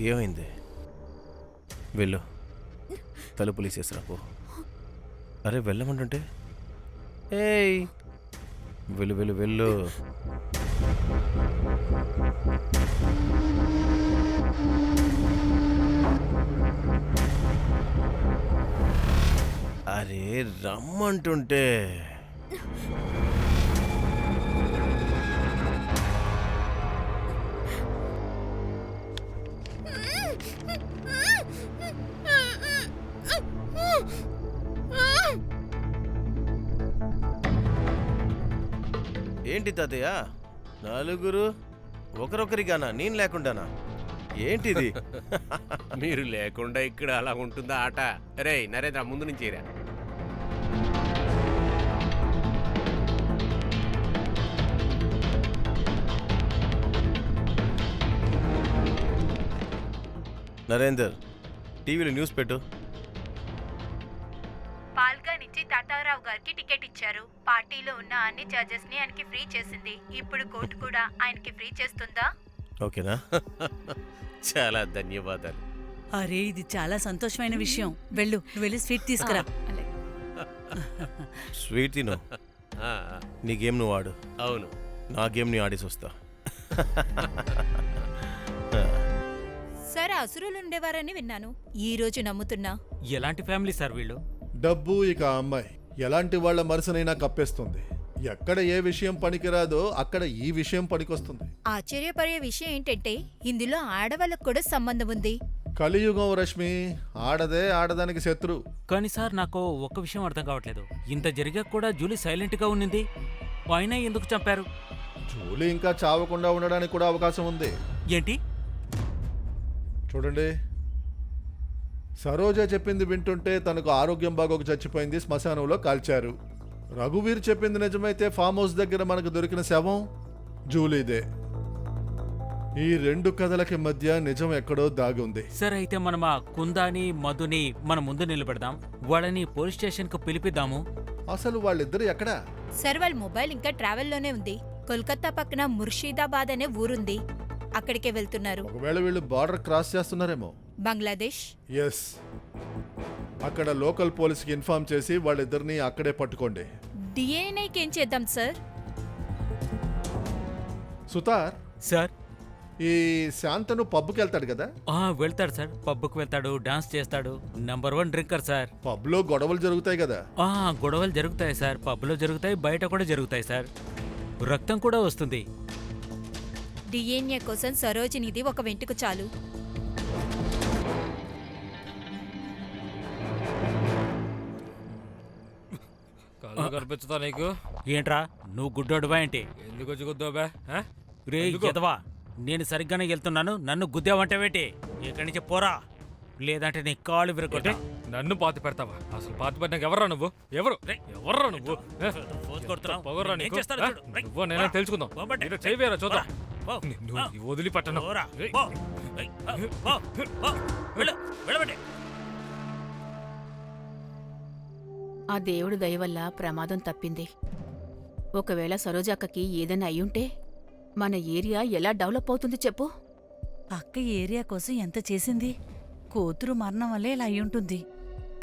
ఏమైంది? వెళ్ళు, తలుపులు తీసేసిరా పో. అరే వెళ్ళమంటుంటే ఏయ్, వెళ్ళు వెళ్ళు వెళ్ళు. అరే రమ్మంటుంటే. ఏంటి తాతయ్య, నలుగురు ఒకరొకరిగానా, నేను లేకుండానా? ఏంటిది? మీరు లేకుండా ఇక్కడ అలా ఉంటుందా ఆట? రే నరేంద్ర, ముందు నుంచి రా. నరేందర్, టీవీలో న్యూస్ పెట్టు. పాల్గా నుంచి తాతారావు గారికి టికెట్ ఇచ్చారు. పార్టీలో ఉన్న అన్ని చార్జెస్ ని ఆయనకి ఫ్రీ చేసింది. ఇప్పుడు కోర్టు కూడా ఆయనకి ఫ్రీ చేస్తుందా? ఓకేనా? చాలా ధన్యవాదాలు. అరే ఇది చాలా సంతోషమైన విషయం. వెళ్ళు, నువ్వు వెళ్ళి స్వీట్ తీసుకురా. అలాగే. స్వీట్ తిను. ఆ, నీ గేమ్ నువ్వు ఆడు, అవును. నా గేమ్ ని ఆడేసి వస్తా. సార్ అసురులు ఉండేవారని విన్నాను. ఈ రోజు నమ్ముతున్నా. ఎలాంటి ఫ్యామిలీ సార్ వీళ్ళు? డబ్బు ఇక అమ్మాయి ఎలాంటి వాళ్ళ మనసునైనా కప్పేస్తుంది. ఎక్కడ ఏ విషయం పనికిరాదో అక్కడ ఈ విషయం పనికొస్తుంది. ఆశ్చర్యపడే విషయం ఏంటంటే ఇందులో ఆడవాళ్ళకు కూడా సంబంధం ఉంది. కలియుగం రశ్మి, ఆడదే ఆడదానికి శత్రు. కానీ సార్ నాకు ఒక్క విషయం అర్థం కావట్లేదు. ఇంత జరిగాక కూడా జూలీ సైలెంట్గా ఉన్నింది. అయినా ఎందుకు చంపారు? జూలీ ఇంకా చావకుండా ఉండడానికి కూడా అవకాశం ఉంది. ఏంటి? చూడండి, సరోజ చెప్పింది వింటుంటే తనకు ఆరోగ్యం బాగోక చచ్చిపోయింది, శ్మశానంలో కాల్చారు. రఘువీర్ చెప్పింది నిజమైతే ఫామ్ హౌస్ దగ్గర మనకు దొరికిన శవం జూలీదే. ఈ రెండు కథలకి మధ్య నిజం ఎక్కడో దాగి ఉంది. సార్ అయితే మనం ఆ కుందాని మధుని మన ముందు నిలబెడదాం. వాళ్ళని పోలీస్ స్టేషన్కు పిలిపిద్దాము. అసలు వాళ్ళిద్దరు ఎక్కడా? సార్ వాళ్ళ మొబైల్ ఇంకా ట్రావెల్లోనే ఉంది. కోల్కతా పక్కన ముర్షిదాబాద్ అనే ఊరుంది, అక్కడికే వెళ్తున్నారు. ఒకవేళ వీళ్ళు బార్డర్ క్రాస్ చేస్తున్నారేమో. బంగ్లాదేశ్. ఎస్, అక్కడ లోకల్ పోలీస్కి ఇన్ఫార్మ్ చేసి వాళ్ళిద్దరిని అక్కడే పట్టుకోండి. డిఎన్ఏకి ఏం చేద్దాం సార్? సుతార్, సార్ ఈ శాంతను పబ్కి వెళ్తాడు కదా? వెళ్తాడు సార్. పబ్కి వెళ్తాడు, డాన్స్ చేస్తాడు. Number 1 drinker sir. పబ్లో గొడవలు జరుగుతాయి కదా? గొడవలు జరుగుతాయి సార్. పబ్లో జరుగుతాయి, బయట కూడా జరుగుతాయి సార్. రక్తం కూడా వస్తుంది. డిఎన్ఏ కోసం సరోజినిది ఒక వెంటుకు చాలు. కళ్ళు కనిపించుతా నీకు? ఏంట్రా నువ్వు గుడ్డోడువా ఏంటి? ఎందుకు వచ్చి గుద్దావుబే? రే ఎదవా, నేను సరిగ్గానే వెళ్తున్నాను, నన్ను గుద్దావంటావేంటి? ఇక్కడి నుంచి పోరా, లేదంటే నీ కాళ్ళు విరగొట్టా. నన్ను పాతి పెడతావా? అసలు పాతి పెట్టినాక ఎవర్రా నువ్వు? ఎవరు ఎవర్రా నువ్వు? పొగర్రా నీకు? నువ్వు నేనే తెలుసుకుందాం. ఏదో చేయవేరా చూద్దాం. నువ్వు వదిలిపెట్టను. ఆ దేవుడి దయ వల్ల ప్రమాదం తప్పింది. ఒకవేళ సరోజక్కకి ఏదైనా అయ్యుంటే మన ఏరియా ఎలా డెవలప్ అవుతుంది చెప్పు? అక్క ఈ ఏరియా కోసం ఎంత చేసింది. కూతురు మరణం వల్లే ఇలా అయ్యుంటుంది.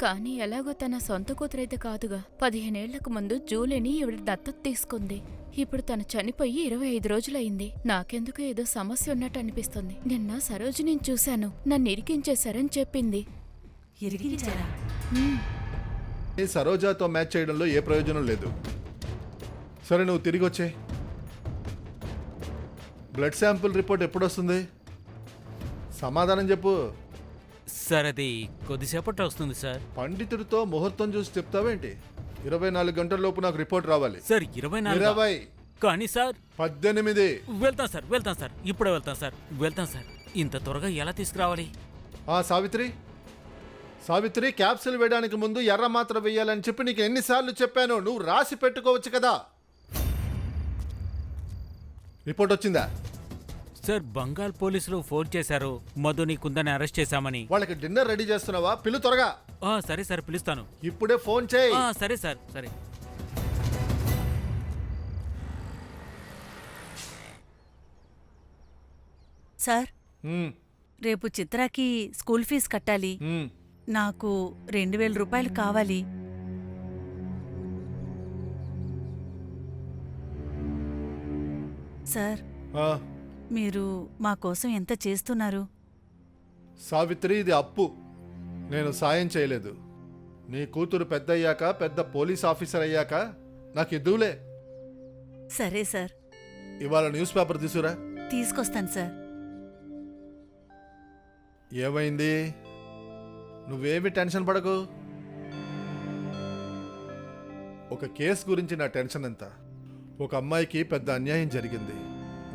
కానీ ఎలాగో తన సొంత కూతురైతే కాదుగా. 15 ఏళ్లకు ముందు జూలీని ఈవిడ దత్తత తీసుకుంది. ఇప్పుడు తను చనిపోయి 25 రోజులైంది. నాకెందుకు ఏదో సమస్య ఉన్నట్టు అనిపిస్తుంది. నిన్న సరోజిని చూశాను, నన్ను ఇరికించేశారని చెప్పింది. ఇరిగించారా? ఈ సరోజాతో మ్యాచ్ చేయడంలో ఏ ప్రయోజనం లేదు. సరే నువ్వు తిరిగి వచ్చే. బ్లడ్ శాంపుల్ రిపోర్ట్ ఎప్పుడు వస్తుంది? సమాధానం చెప్పు. సార్ అది కొద్దిసేపట్లో వస్తుంది సార్. పండితుడితో ముహూర్తం చూసి చెప్తావేంటి? 24 గంటల లోపు నాకు రిపోర్ట్ రావాలి. సార్ 24. 20. కానీ సార్ 18. వెళ్తాం సార్. ఇప్పుడే వెళ్తాం సార్. ఇంత త్వరగా ఎలా తీసుకురావాలి? సావిత్రి క్యాప్సిల్ వేయడానికి ముందు ఎర్ర మాత్ర వేయాలని చెప్పి నీకు ఎన్నిసార్లు చెప్పాను? నువ్వు రాసి పెట్టుకోవచ్చు కదా. రిపోర్ట్ వచ్చిందా? సార్ బంగాల్ పోలీసులు ఫోన్ చేశారు, మధుని కుందని అరెస్ట్ చేశామని. వాళ్ళకి డిన్నర్ రెడీ చేస్తున్నావా? పిలు త్వరగా. సరే సార్, పిలుస్తాను. ఇప్పుడే ఫోన్ చేయి. సరే సార్, సరే. సార్ రేపు చిత్రాకి స్కూల్ ఫీజు కట్టాలి. మ్మ్. నాకు 2000 రూపాయలు కావాలి. సార్, ఆ, మీరు మా కోసం ఎంత చేస్తున్నారు? సావిత్రి, ఇది అప్పు. నేను సాయం చేయలేదు. నీ కూతురు పెద్దయ్యాక, పెద్ద పోలీస్ ఆఫీసర్ అయ్యాక నాకు ఇద్దులే. సరే సార్, ఇవాళ న్యూస్ పేపర్ తీసుకురా. తీసుకొస్తాను సార్. ఏమైంది? నువ్వేమి టెన్షన్ పడకు. ఒక కేసు గురించి నా టెన్షన్ ఎంత. ఒక అమ్మాయికి పెద్ద అన్యాయం జరిగింది.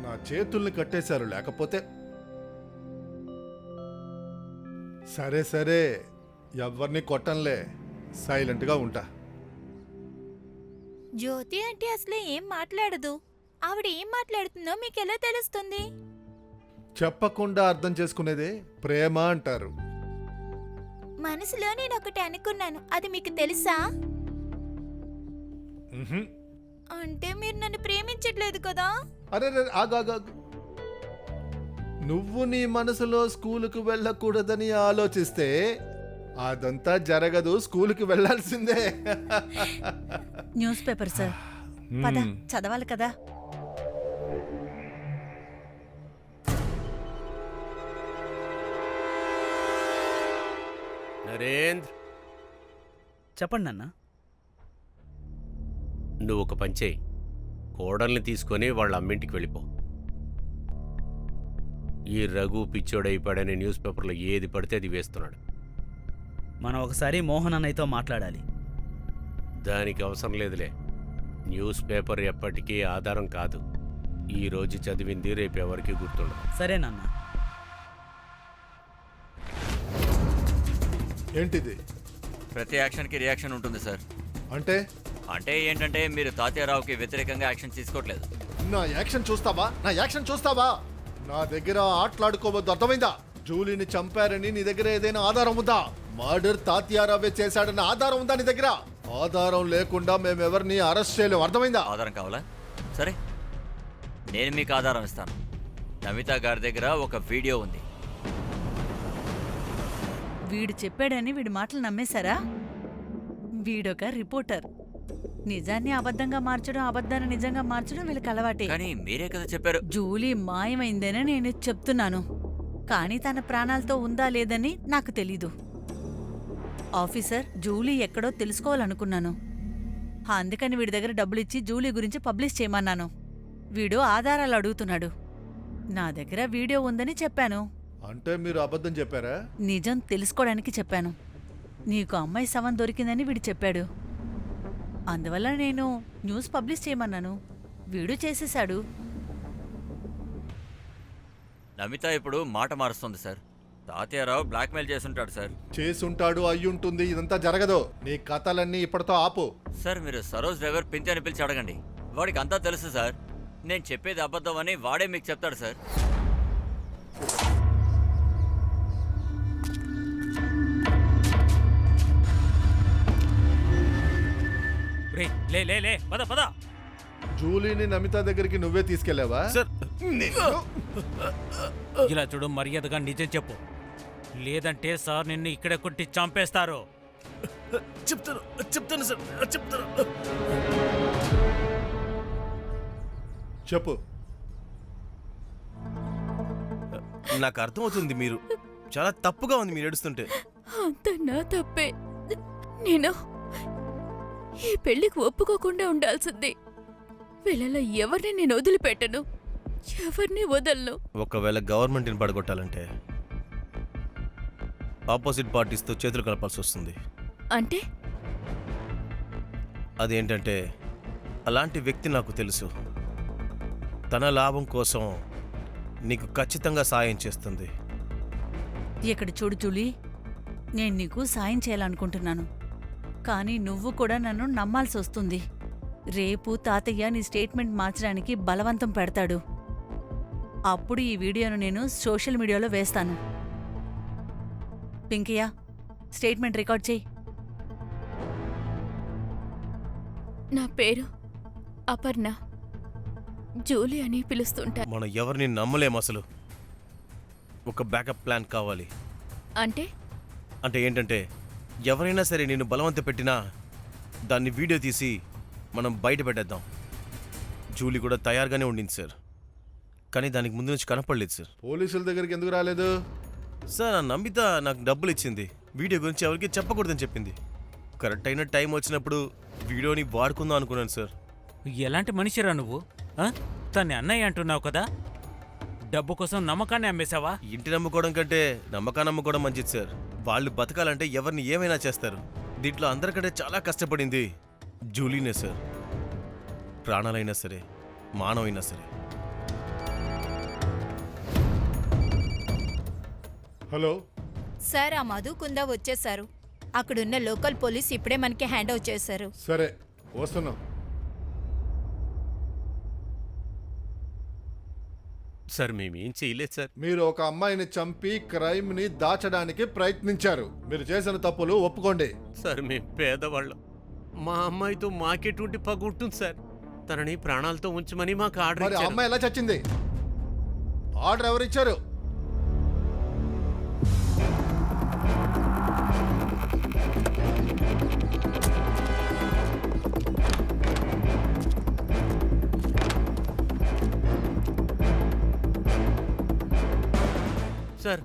నా చేతుల్ని కట్టేశారు. లేకపోతే సరే సరే, ఎవరిని కొట్టంలే, సైలెంట్గా ఉంటా. జ్యోతి అంటే అసలే ఏం మాట్లాడదు. ఆవిడ ఏం మాట్లాడుతుందో మీకెలా తెలుస్తుంది? చెప్పకుండా అర్థం చేసుకునేదే ప్రేమ అంటారు. మనసులో నేను ఒకటి అనుకున్నాను, అది మీకు తెలుసా? ఉహుం. అంటే మీరు నన్ను ప్రేమించట్లేదు కదా? అరే రే, ఆగాగా. నువ్వు నీ మనసులో స్కూలుకు వెళ్ళకూడదని ఆలోచిస్తే అదంతా జరగదు. స్కూలుకి వెళ్ళాల్సిందే. న్యూస్ పేపర్ సార్, పద చదవాలి కదా. నరేంద్ర, చెప్పండి నాన్న. నువ్వు ఒక పని చేయి. కోడల్ని తీసుకొని వాళ్ళ అమ్మింటికి వెళ్ళిపో. ఈ రఘు పిచ్చోడైపాడని న్యూస్ పేపర్లో ఏది పడితే అది వేస్తున్నాడు. మనం ఒకసారి మోహన్ అన్నయ్యతో మాట్లాడాలి. దానికి అవసరం లేదులే. న్యూస్ పేపర్ ఎప్పటికీ ఆధారం కాదు. ఈ రోజు చదివింది రేపు ఎవరికి గుర్తుండదు. సరే నాన్న. ఏంటిది? ప్రతి యాక్షన్కి రియాక్షన్ ఉంటుంది సార్. అంటే అంటే ఏంటంటే మీరు తాతయ్యరావుకి వ్యతిరేకంగా యాక్షన్ తీసుకోవట్లేదు. నా యాక్షన్ చూస్తావా? నా యాక్షన్ చూస్తావా? నా దగ్గర ఆటలాడుకోవద్దు, అర్థమైందా? జూలీని చంపారని నీ దగ్గర ఏదైనా ఆధారం ఉందా? మర్డర్ తాత్యారావే చేశాడన్న ఆధారం ఉందా నీ దగ్గర? ఆధారం లేకుండా మేమెవరిని అరెస్ట్ చేయలేము, అర్థమైందా? ఆధారం కావాలా? సరే, నేను మీకు ఆధారం ఇస్తాను. నమిత గారి దగ్గర ఒక వీడియో ఉంది. వీడు చెప్పాడని వీడి మాటలు నమ్మేశారా? వీడొక రిపోర్టర్. నిజాన్ని అబద్ధంగా మార్చడం, అబద్ధాన్ని నిజంగా మార్చడం వీళ్ళకి అలవాటే. కానీ మీరే కదా చెప్పారు. జూలీ మాయమైందని నేను చెప్తున్నాను, కానీ తన ప్రాణాలతో ఉందా లేదని నాకు తెలీదు. ఆఫీసర్, జూలీ ఎక్కడో తెలుసుకోవాలనుకున్నాను. అందుకని వీడి దగ్గర డబ్బులిచ్చి జూలీ గురించి పబ్లిష్ చేయమన్నాను. వీడు ఆధారాలు అడుగుతున్నాడు. నా దగ్గర వీడియో ఉందని చెప్పాను. అంటే మీరు అబద్ధం చెప్పారా? నిజం తెలుసుకోవడానికి చెప్పాను. నీకు అమ్మాయి శవం దొరికిందని వీడు చెప్పాడు. అందువల్ల నేను న్యూస్ పబ్లిష్ చేయమన్నాను. వీడు చేసేశాడు. నమిత ఇప్పుడు మాట మారుస్తుంది సార్. తాతయ్యరావు బ్లాక్మెయిల్ చేసుంటాడు సార్. చేసుంటాడు, అయ్యుంటుంది. ఇదంతా జరగదు. నీ కథలన్నీ ఇప్పటితో ఆపు. సార్, మీరు సరోజ్ డ్రైవర్ పింతి అని పిలిచి అడగండి. వాడికి అంతా తెలుసు సార్. నేను చెప్పేది అబద్ధం అని వాడే మీకు చెప్తాడు సార్. రేయ్, లే లే లే, పద పద. జూలీని నమిత దగ్గరికి నువ్వే తీసుకెళ్ళావా? సార్, ఇలా చూడు, మర్యాదగా నిజం చెప్పు, లేదంటే సార్ నిన్ను ఇక్కడే కొట్టి చంపేస్తారు. చెప్తాను సార్, చెప్తాను. చెప్పు. నాకు అర్థమవుతుంది, మీరు చాలా తప్పుగా ఉంది మీరు ఏడుస్తుంటే. అంత నా తప్పే. నేను ఈ పెళ్లికి ఒప్పుకోకుండా ఉండాల్సింది. వీళ్ళలో ఎవరిని నేను వదిలిపెట్టను, ఎవరిని వదలను. ఒకవేళ గవర్నమెంట్ని పడగొట్టాలంటే ఆపోజిట్ పార్టీస్తో చేతులు కలపాల్సి వస్తుంది. అంటే అదేంటంటే, అలాంటి వ్యక్తి నాకు తెలుసు. తన లాభం కోసం నీకు ఖచ్చితంగా సాయం చేస్తుంది. ఇక్కడ చూడు జూలీ, నేను నీకు సాయం చేయాలనుకుంటున్నాను, కానీ నువ్వు కూడా నన్ను నమ్మాల్సి వస్తుంది. రేపు తాతయ్య నీ స్టేట్మెంట్ మార్చడానికి బలవంతం పెడతాడు. అప్పుడు ఈ వీడియోను నేను సోషల్ మీడియాలో వేస్తాను. పింకయ్య, స్టేట్మెంట్ రికార్డ్ చేయి. నా పేరు అపర్ణ. జూలీ అని పిలుస్తుంటా. మనం ఎవరిని నమ్మలేం అసలు. ఒక బ్యాకప్ ప్లాన్ కావాలి. అంటే అంటే ఏంటంటే ఎవరైనా సరే నేను బలవంత పెట్టినా దాన్ని వీడియో తీసి మనం బయట పెట్టేద్దాం. జూలీ కూడా తయారుగానే ఉండింది సార్, కానీ దానికి ముందు నుంచి కనపడలేదు సార్. పోలీసుల దగ్గరికి ఎందుకు రాలేదు? సార్ ఆ నమ్మిత నాకు డబ్బులు ఇచ్చింది, వీడియో గురించి ఎవరికి చెప్పకూడదని చెప్పింది. కరెక్ట్ అయిన టైం వచ్చినప్పుడు వీడియోని వాడుకుందాం అనుకున్నాను సార్. ఎలాంటి మనిషిరా నువ్వు? తన్ని అన్నయ్య అంటున్నావు కదా, డబ్బు కోసం నమ్మకాన్ని అమ్మేశావా? ఇంటి నమ్ముకోవడం కంటే నమ్మకాన్ని నమ్ముకోవడం మంచిది సార్. వాళ్ళు బతకాలంటే ఎవరిని ఏమైనా చేస్తారు. దీంట్లో అందరికంటే చాలా కష్టపడింది జూలీనే సార్. ప్రాణాలైనా సరే మానవైనా సరే. హలో సార్, ఆ మధు కుందా వచ్చేశారు. అక్కడున్న లోకల్ పోలీస్ ఇప్పుడే మనకి హ్యాండ్ ఓవర్ చేశారు. సరే వస్తున్నాం. సార్ మేమేం చేయలేదు సార్. మీరు ఒక అమ్మాయిని చంపి క్రైమ్ ని దాచడానికి ప్రయత్నించారు. మీరు చేసిన తప్పులు ఒప్పుకోండి. సార్ మేము పేదవాళ్ళం. మా అమ్మాయితో మాకెటువంటి పగ ఉంటుంది సార్. తనని ప్రాణాలతో ఉంచమని మాకు ఆర్డర్ మరి ఆ ఇచ్చారు. అమ్మాయి ఎలా చచ్చింది? ఆర్డర్ ఎవరు ఇచ్చారు? సార్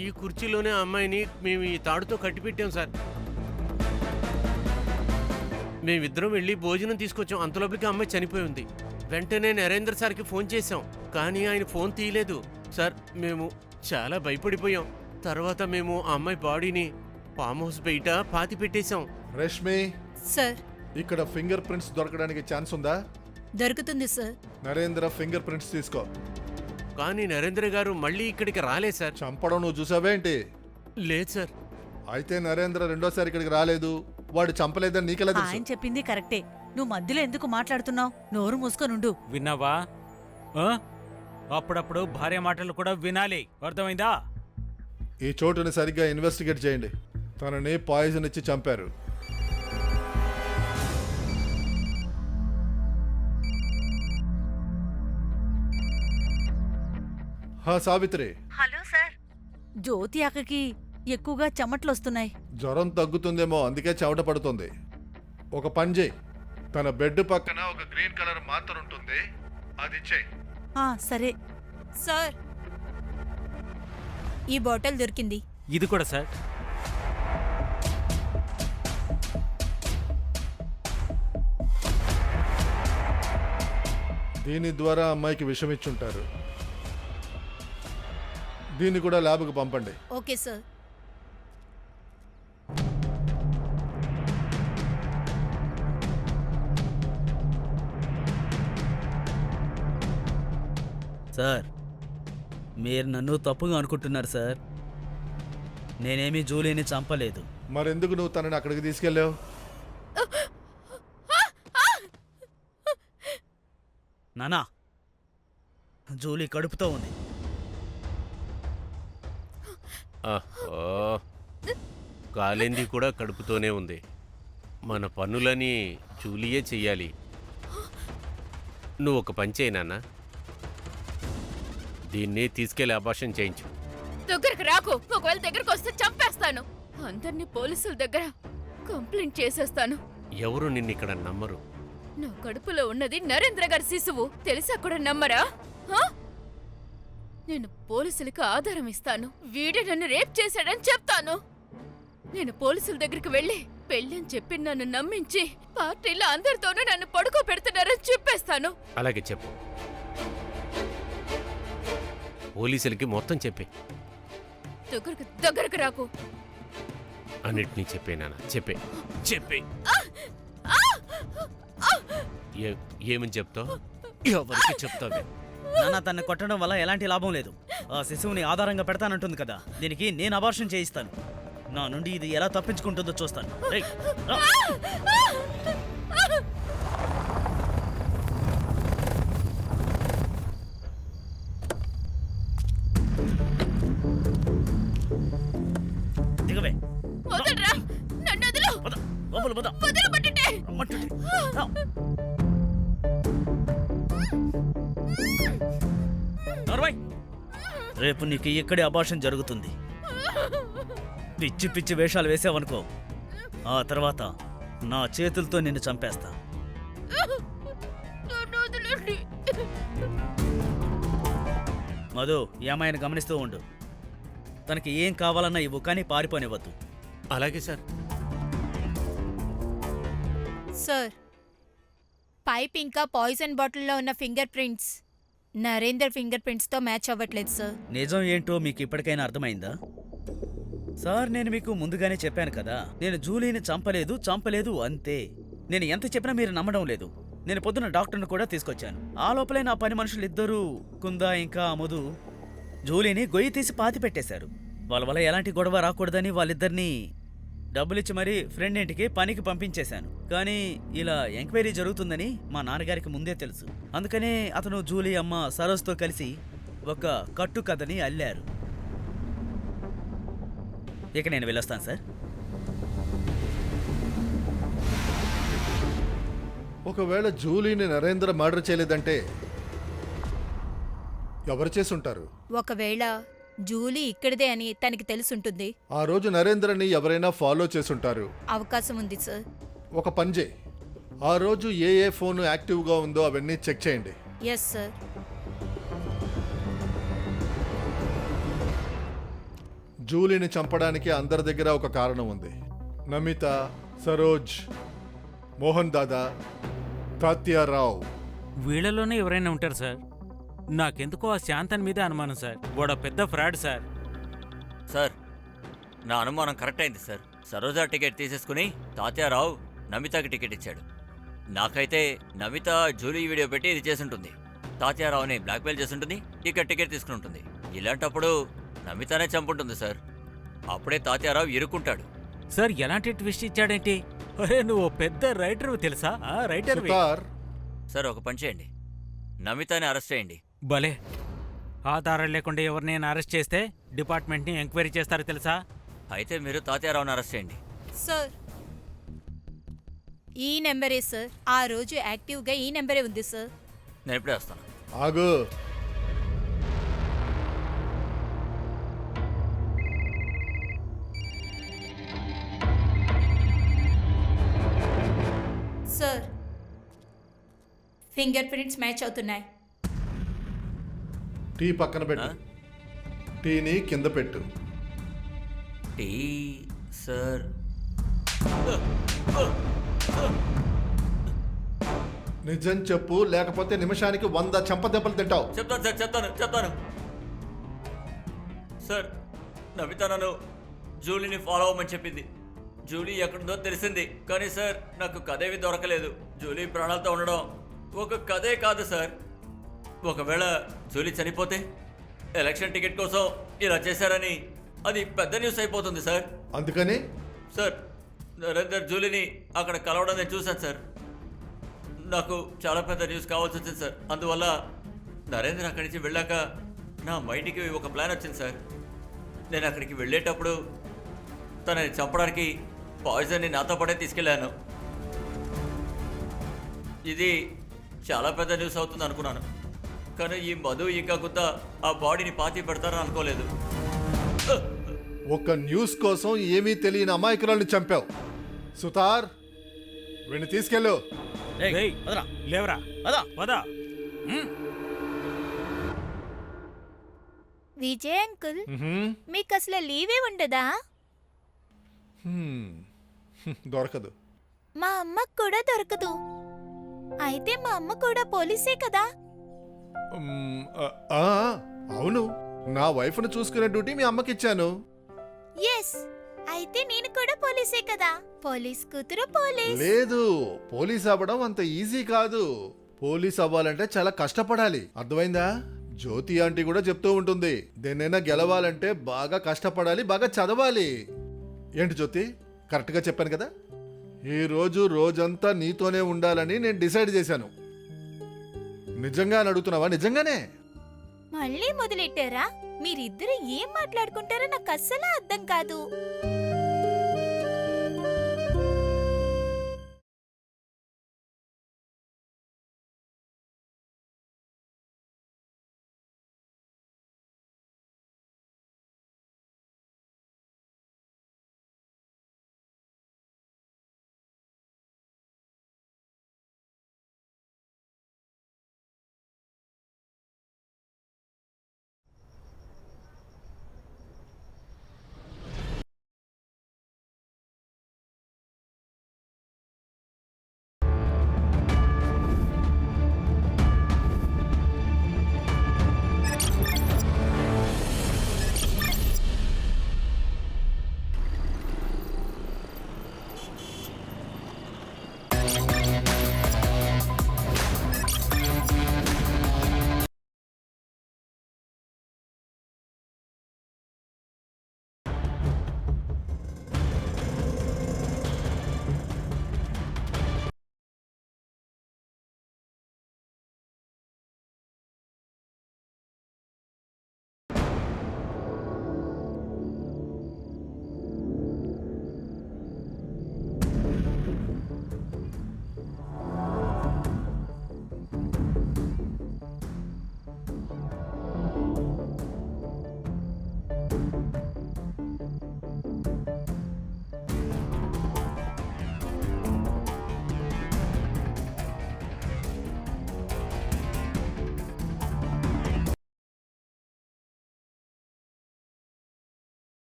ఈ కుర్చీలోనే ఆ అమ్మాయిని మేము ఈ తాడుతో కట్టిపెట్టాం సార్. మేమిద్దరం వెళ్ళి భోజనం తీసుకొచ్చాం. అంతలోపలికి అమ్మాయి చనిపోయి ఉంది. వెంటనే నరేంద్ర సార్కి ఫోన్ చేశాం, కానీ ఆయన ఫోన్ తీయలేదు. సార్ మేము చాలా భయపడిపోయాం. తర్వాత మేము ఆ అమ్మాయి బాడీని ఫామ్ హౌస్ బయట పాతి పెట్టేశాం. రష్మి, సార్, ఇక్కడ ఫింగర్ ప్రింట్స్ దొరకడానికి ఛాన్స్ ఉందా? దొరుకుతుంది సార్. నరేంద్ర ఫింగర్ ప్రింట్స్ తీసుకో. కానీ నరేంద్ర గారు మళ్ళీ ఇక్కడికి రాలేదు సార్. చంపడం నువ్వు చూసావేంటి? లేదు సార్. అయితే నరేంద్ర రెండోసారి ఇక్కడికి రాలేదు, వాడు చంపలేదని నీకెలా ఆయన తెలుసు? చెప్పింది కరెక్టే. నువ్వు మధ్యలో ఎందుకు మాట్లాడుతున్నావు? నోరు మూసుకొనుండు. విన్నావా? అప్పుడప్పుడు భార్య మాటలు కూడా వినాలి, అర్థమైందా? ఈ చోటుని సరిగ్గా ఇన్వెస్టిగేట్ చేయండి. తనని పాయిజన్ ఇచ్చి చంపారు. Savitri, hello sir. జ్యోతి అక్కకి ఎక్కువగా చెమటలొస్తున్నాయి. జ్వరం తగ్గుతుందేమో, అందుకే చెమట పడుతుంది. ఒక పని చేయి, తన బెడ్ పక్కన ఒక గ్రీన్ కలర్ మాత్ర ఉంటుంది, అది ఇచ్చేయి. సరే సార్, ఈ బాటిల్ దొరికింది. ఇది కూడా సార్. దీని ద్వారా అమ్మాయికి విషం ఇచ్చుంటారు. దీన్ని కూడా ల్యాబ్కు పంపండి. Okay sir. సార్, మీరు నన్ను తప్పుగా అనుకుంటున్నారు సార్. నేనేమీ జూలీని చంపలేదు. మరెందుకు నువ్వు తనని అక్కడికి తీసుకెళ్ళావు? నానా, జూలీ కడుపుతో ఉంది. కాలేంది కూడా కడుపుతోనే ఉంది. మన పనులని జూలియే చెయ్యాలి. నువ్వు ఒక పని చేయి నాన్న, దీన్ని తీసుకెళ్లి అబార్షన్ చేయించు. దగ్గరకు రాకు. ఒకవేళ దగ్గరకు వస్తే చంపేస్తాను. అందరినీ పోలీసుల దగ్గర కంప్లైంట్ చేసేస్తాను. ఎవరు నిన్నిక్కడ నమ్మరు. నా కడుపులో ఉన్నది నరేంద్ర గారి శిశువు తెలిసా కూడా నమ్మరా? నేను పోలీసులకు ఆధారం ఇస్తాను. వీడే నన్ను రేప్ చేశాడని చెప్తాను. నేను పోలీసుల దగ్గరికి వెళ్ళి పెళ్ళని చెప్పి నన్ను నమ్మించి పార్టీలో అందరితోనూ నన్ను పడుకోబెడుతున్నారని చెప్పేస్తాను. అలాగే చెప్పు, పోలీసులకి మొత్తం చెప్పే. దగ్గరకు రాకు. అన్నిటినీ చెప్పే నాన్న, చెప్పే చెప్పే. ఏమని చెప్తావు? ఎవరికి చెప్తావే? నాన్న, తన్ని కొట్టడం వల్ల ఎలాంటి లాభం లేదు. ఆ శిశువుని ఆధారంగా పెడతానంటుంది కదా, దీనికి నేను అబార్షన్ చేయిస్తాను. నా నుండి ఇది ఎలా తప్పించుకుంటుందో చూస్తాను. రేయ్, రా. దిగవే. వదలరా, నన్ను వదలు. లోపల పద. వదలమంటుంటే. రమ్మంటుంటే. రా. నోర్మై. రేపు నీకు ఇక్కడే అబార్షన్ జరుగుతుంది. పిచ్చి పిచ్చి వేషాలు వేసావనుకో, ఆ తర్వాత నా చేతులతో నిన్ను చంపేస్తా. మధు, ఈ అమ్మాయిని గమనిస్తూ ఉండు. తనకి ఏం కావాలన్నా ఇవ్వు, కానీ పారిపోనివ్వద్దు. అలాగే సార్. సార్, పైప్ ఇంకా పాయిజన్ బాటిల్లో ఉన్న ఫింగర్ ప్రింట్స్ నరేందర్ ఫింగర్ ప్రింట్స్తో మ్యాచ్ అవ్వట్లేదు సార్. నిజం ఏంటో మీకు ఇప్పటికైనా అర్థమైందా? సార్, నేను మీకు ముందుగానే చెప్పాను కదా, నేను జూలీని చంపలేదు అంతే. నేను ఎంత చెప్పినా మీరు నమ్మడం లేదు. నేను పొద్దున డాక్టర్ని కూడా తీసుకొచ్చాను. ఆ లోపలే నా పని మనుషులు ఇద్దరూ, కుందా ఇంకా అముదు, జూలీని గొయ్యి తీసి పాతి పెట్టేశారు. వాళ్ళ వల్ల ఎలాంటి గొడవ రాకూడదని వాళ్ళిద్దరినీ డబ్బులిచ్చి మరీ ఫ్రెండ్ ఇంటికి పనికి పంపించేశాను. కానీ ఇలా ఎంక్వైరీ జరుగుతుందని మా నాన్నగారికి ముందే తెలుసు. అందుకనే అతను జూలీ అమ్మ సరోజ్తో కలిసి ఒక కట్టు కథని అల్లారు. ఇక నేను వెళ్ళొస్తాను సార్. ఒకవేళ జూలీని నరేంద్ర మర్డర్ చేయలేదంటే ఎవరు చేసుంటారు? ఒకవేళ జూలీ ఇక్కడిదే అని తనకి తెలుసుంటుంది. ఆ రోజు నరేంద్రని ఎవరైనా ఫాలో చేసుంటారు. అవకాశం ఉంది సార్. ఒక పని చేయి, ఆ రోజు ఏ ఫోన్ యాక్టివ్గా ఉందో అవన్నీ చెక్ చేయండి. Yes sir. జూలీని చంపడానికి అందరి దగ్గర ఒక కారణం ఉంది. నమిత, సరోజ్, మోహన్ దాదా, తాత్యారావు. వీళ్ళలోనే ఎవరైనా ఉంటారు సార్. నాకెందుకో ఆ శాంతన్ మీదే అనుమానం సార్. వాడు పెద్ద ఫ్రాడ్ సార్. సార్, నా అనుమానం కరెక్ట్ అయింది సార్. సరోజా టికెట్ తీసేసుకుని తాత్యారావు నమితకి టికెట్ ఇచ్చాడు. నాకైతే నమిత జూలీ వీడియో పెట్టి ఇది చేసుంటుంది, తాత్యారావుని బ్లాక్మెయిల్ చేసుంటుంది, ఇక టికెట్ తీసుకుని ఉంటుంది. ఇలాంటప్పుడు నమితనే చంపుంటుంది సార్. అప్పుడే తాత్యారావు ఇరుక్కుంటాడు. సార్, ఎలాంటి ట్విస్ట్ ఇచ్చాడేంటి? అరే, నువ్వు పెద్ద రైటర్ తెలుసా? రైటర్ సుతార్, సార్, ఒక పని చేయండి, నమితని అరెస్ట్ చేయండి. భలే, ఆధారం లేకుండా ఎవరినైనా అరెస్ట్ చేస్తే డిపార్ట్మెంట్ని ఎంక్వైరీ చేస్తారు తెలుసా? అయితే మీరు తాత్యారావుని అరెస్ట్ చేయండి. సార్, ఈ నెంబరే సార్. ఆ రోజు యాక్టివ్గా ఈ నెంబరే ఉంది సార్. నేను ఇప్పుడే వస్తాను. ఆగు. సార్, ఫింగర్ ప్రింట్స్ మ్యాచ్ అవుతున్నాయి. టీ పక్కన పెట్టు. టీని కింద పెట్టు. Tea sir. నిజం చెప్పు, లేకపోతే నిమిషానికి 100 చెంపదెబ్బలు తింటావు. చెప్తాను సార్, చెప్తాను సార్. నమిత నన్ను జూలీని ఫాలో అవ్వమని చెప్పింది. జూలీ ఎక్కడుందో తెలిసింది, కానీ సార్ నాకు కథేవి దొరకలేదు. జూలీ ప్రాణాలతో ఉండడం ఒక కథే కాదు సార్. ఒకవేళ జూలీ చనిపోతే ఎలక్షన్ టికెట్ కోసం ఇలా చేశారని అది పెద్ద న్యూస్ అయిపోతుంది సార్. అందుకని సార్, నరేందర్ జూలీని అక్కడ కలవడం నేను చూశాను సార్. నాకు చాలా పెద్ద న్యూస్ కావాల్సి వచ్చింది సార్. అందువల్ల నరేంద్ర అక్కడి నుంచి వెళ్ళాక నా మైండ్కి ఒక ప్లాన్ వచ్చింది సార్. నేను అక్కడికి వెళ్ళేటప్పుడు తనని చంపడానికి పాయిజన్ని నాతో పాటే తీసుకెళ్ళాను. ఇది చాలా పెద్ద న్యూస్ అవుతుంది అనుకున్నాను, కానీ ఈ మధు ఇంకా గుత్త ఆ బాడీని పాతి పెడతారని అనుకోలేదు. ఒక న్యూస్ కోసం ఏమీ తెలియని అమాయకురాల్ని చంపావు. సుతార్, వీడిని తీసుకెళ్ళు. రేయ్, వదరా. లేవరా, వదా. వదా. విజయ్ అంకుల్, మీకు అసలు లీవే ఉండదా? దొరకదు. మా అమ్మకు కూడా దొరకదు. అయితే మా అమ్మ కూడా పోలీసే కదా? అవును, నా వైఫ్ను చూసుకునే డ్యూటీ మీ అమ్మకి ఇచ్చాను. ఎస్, అయితే నేను కూడా పోలీసే కదా? పోలీస్ కూతురు పోలీస్. లేదు, పోలీస్ అవ్వడం అంత ఈజీ కాదు. పోలీస్ అవ్వాలంటే చాలా కష్టపడాలి, అర్థమైందా? జ్యోతి ఆంటీ కూడా చెప్తూ ఉంటుంది, దేన్నైనా గెలవాలంటే బాగా కష్టపడాలి, బాగా చదవాలి. ఏంటి జ్యోతి, కరెక్ట్గా చెప్పాను కదా? ఈ రోజు రోజంతా నీతోనే ఉండాలని నేను డిసైడ్ చేశాను. నిజంగా అని అడుగుతున్నావా? నిజంగానే. మళ్ళీ మొదలెట్టారా? మీరిద్దరు ఏం మాట్లాడుకుంటారో నాకు అస్సలు అర్థం కాదు.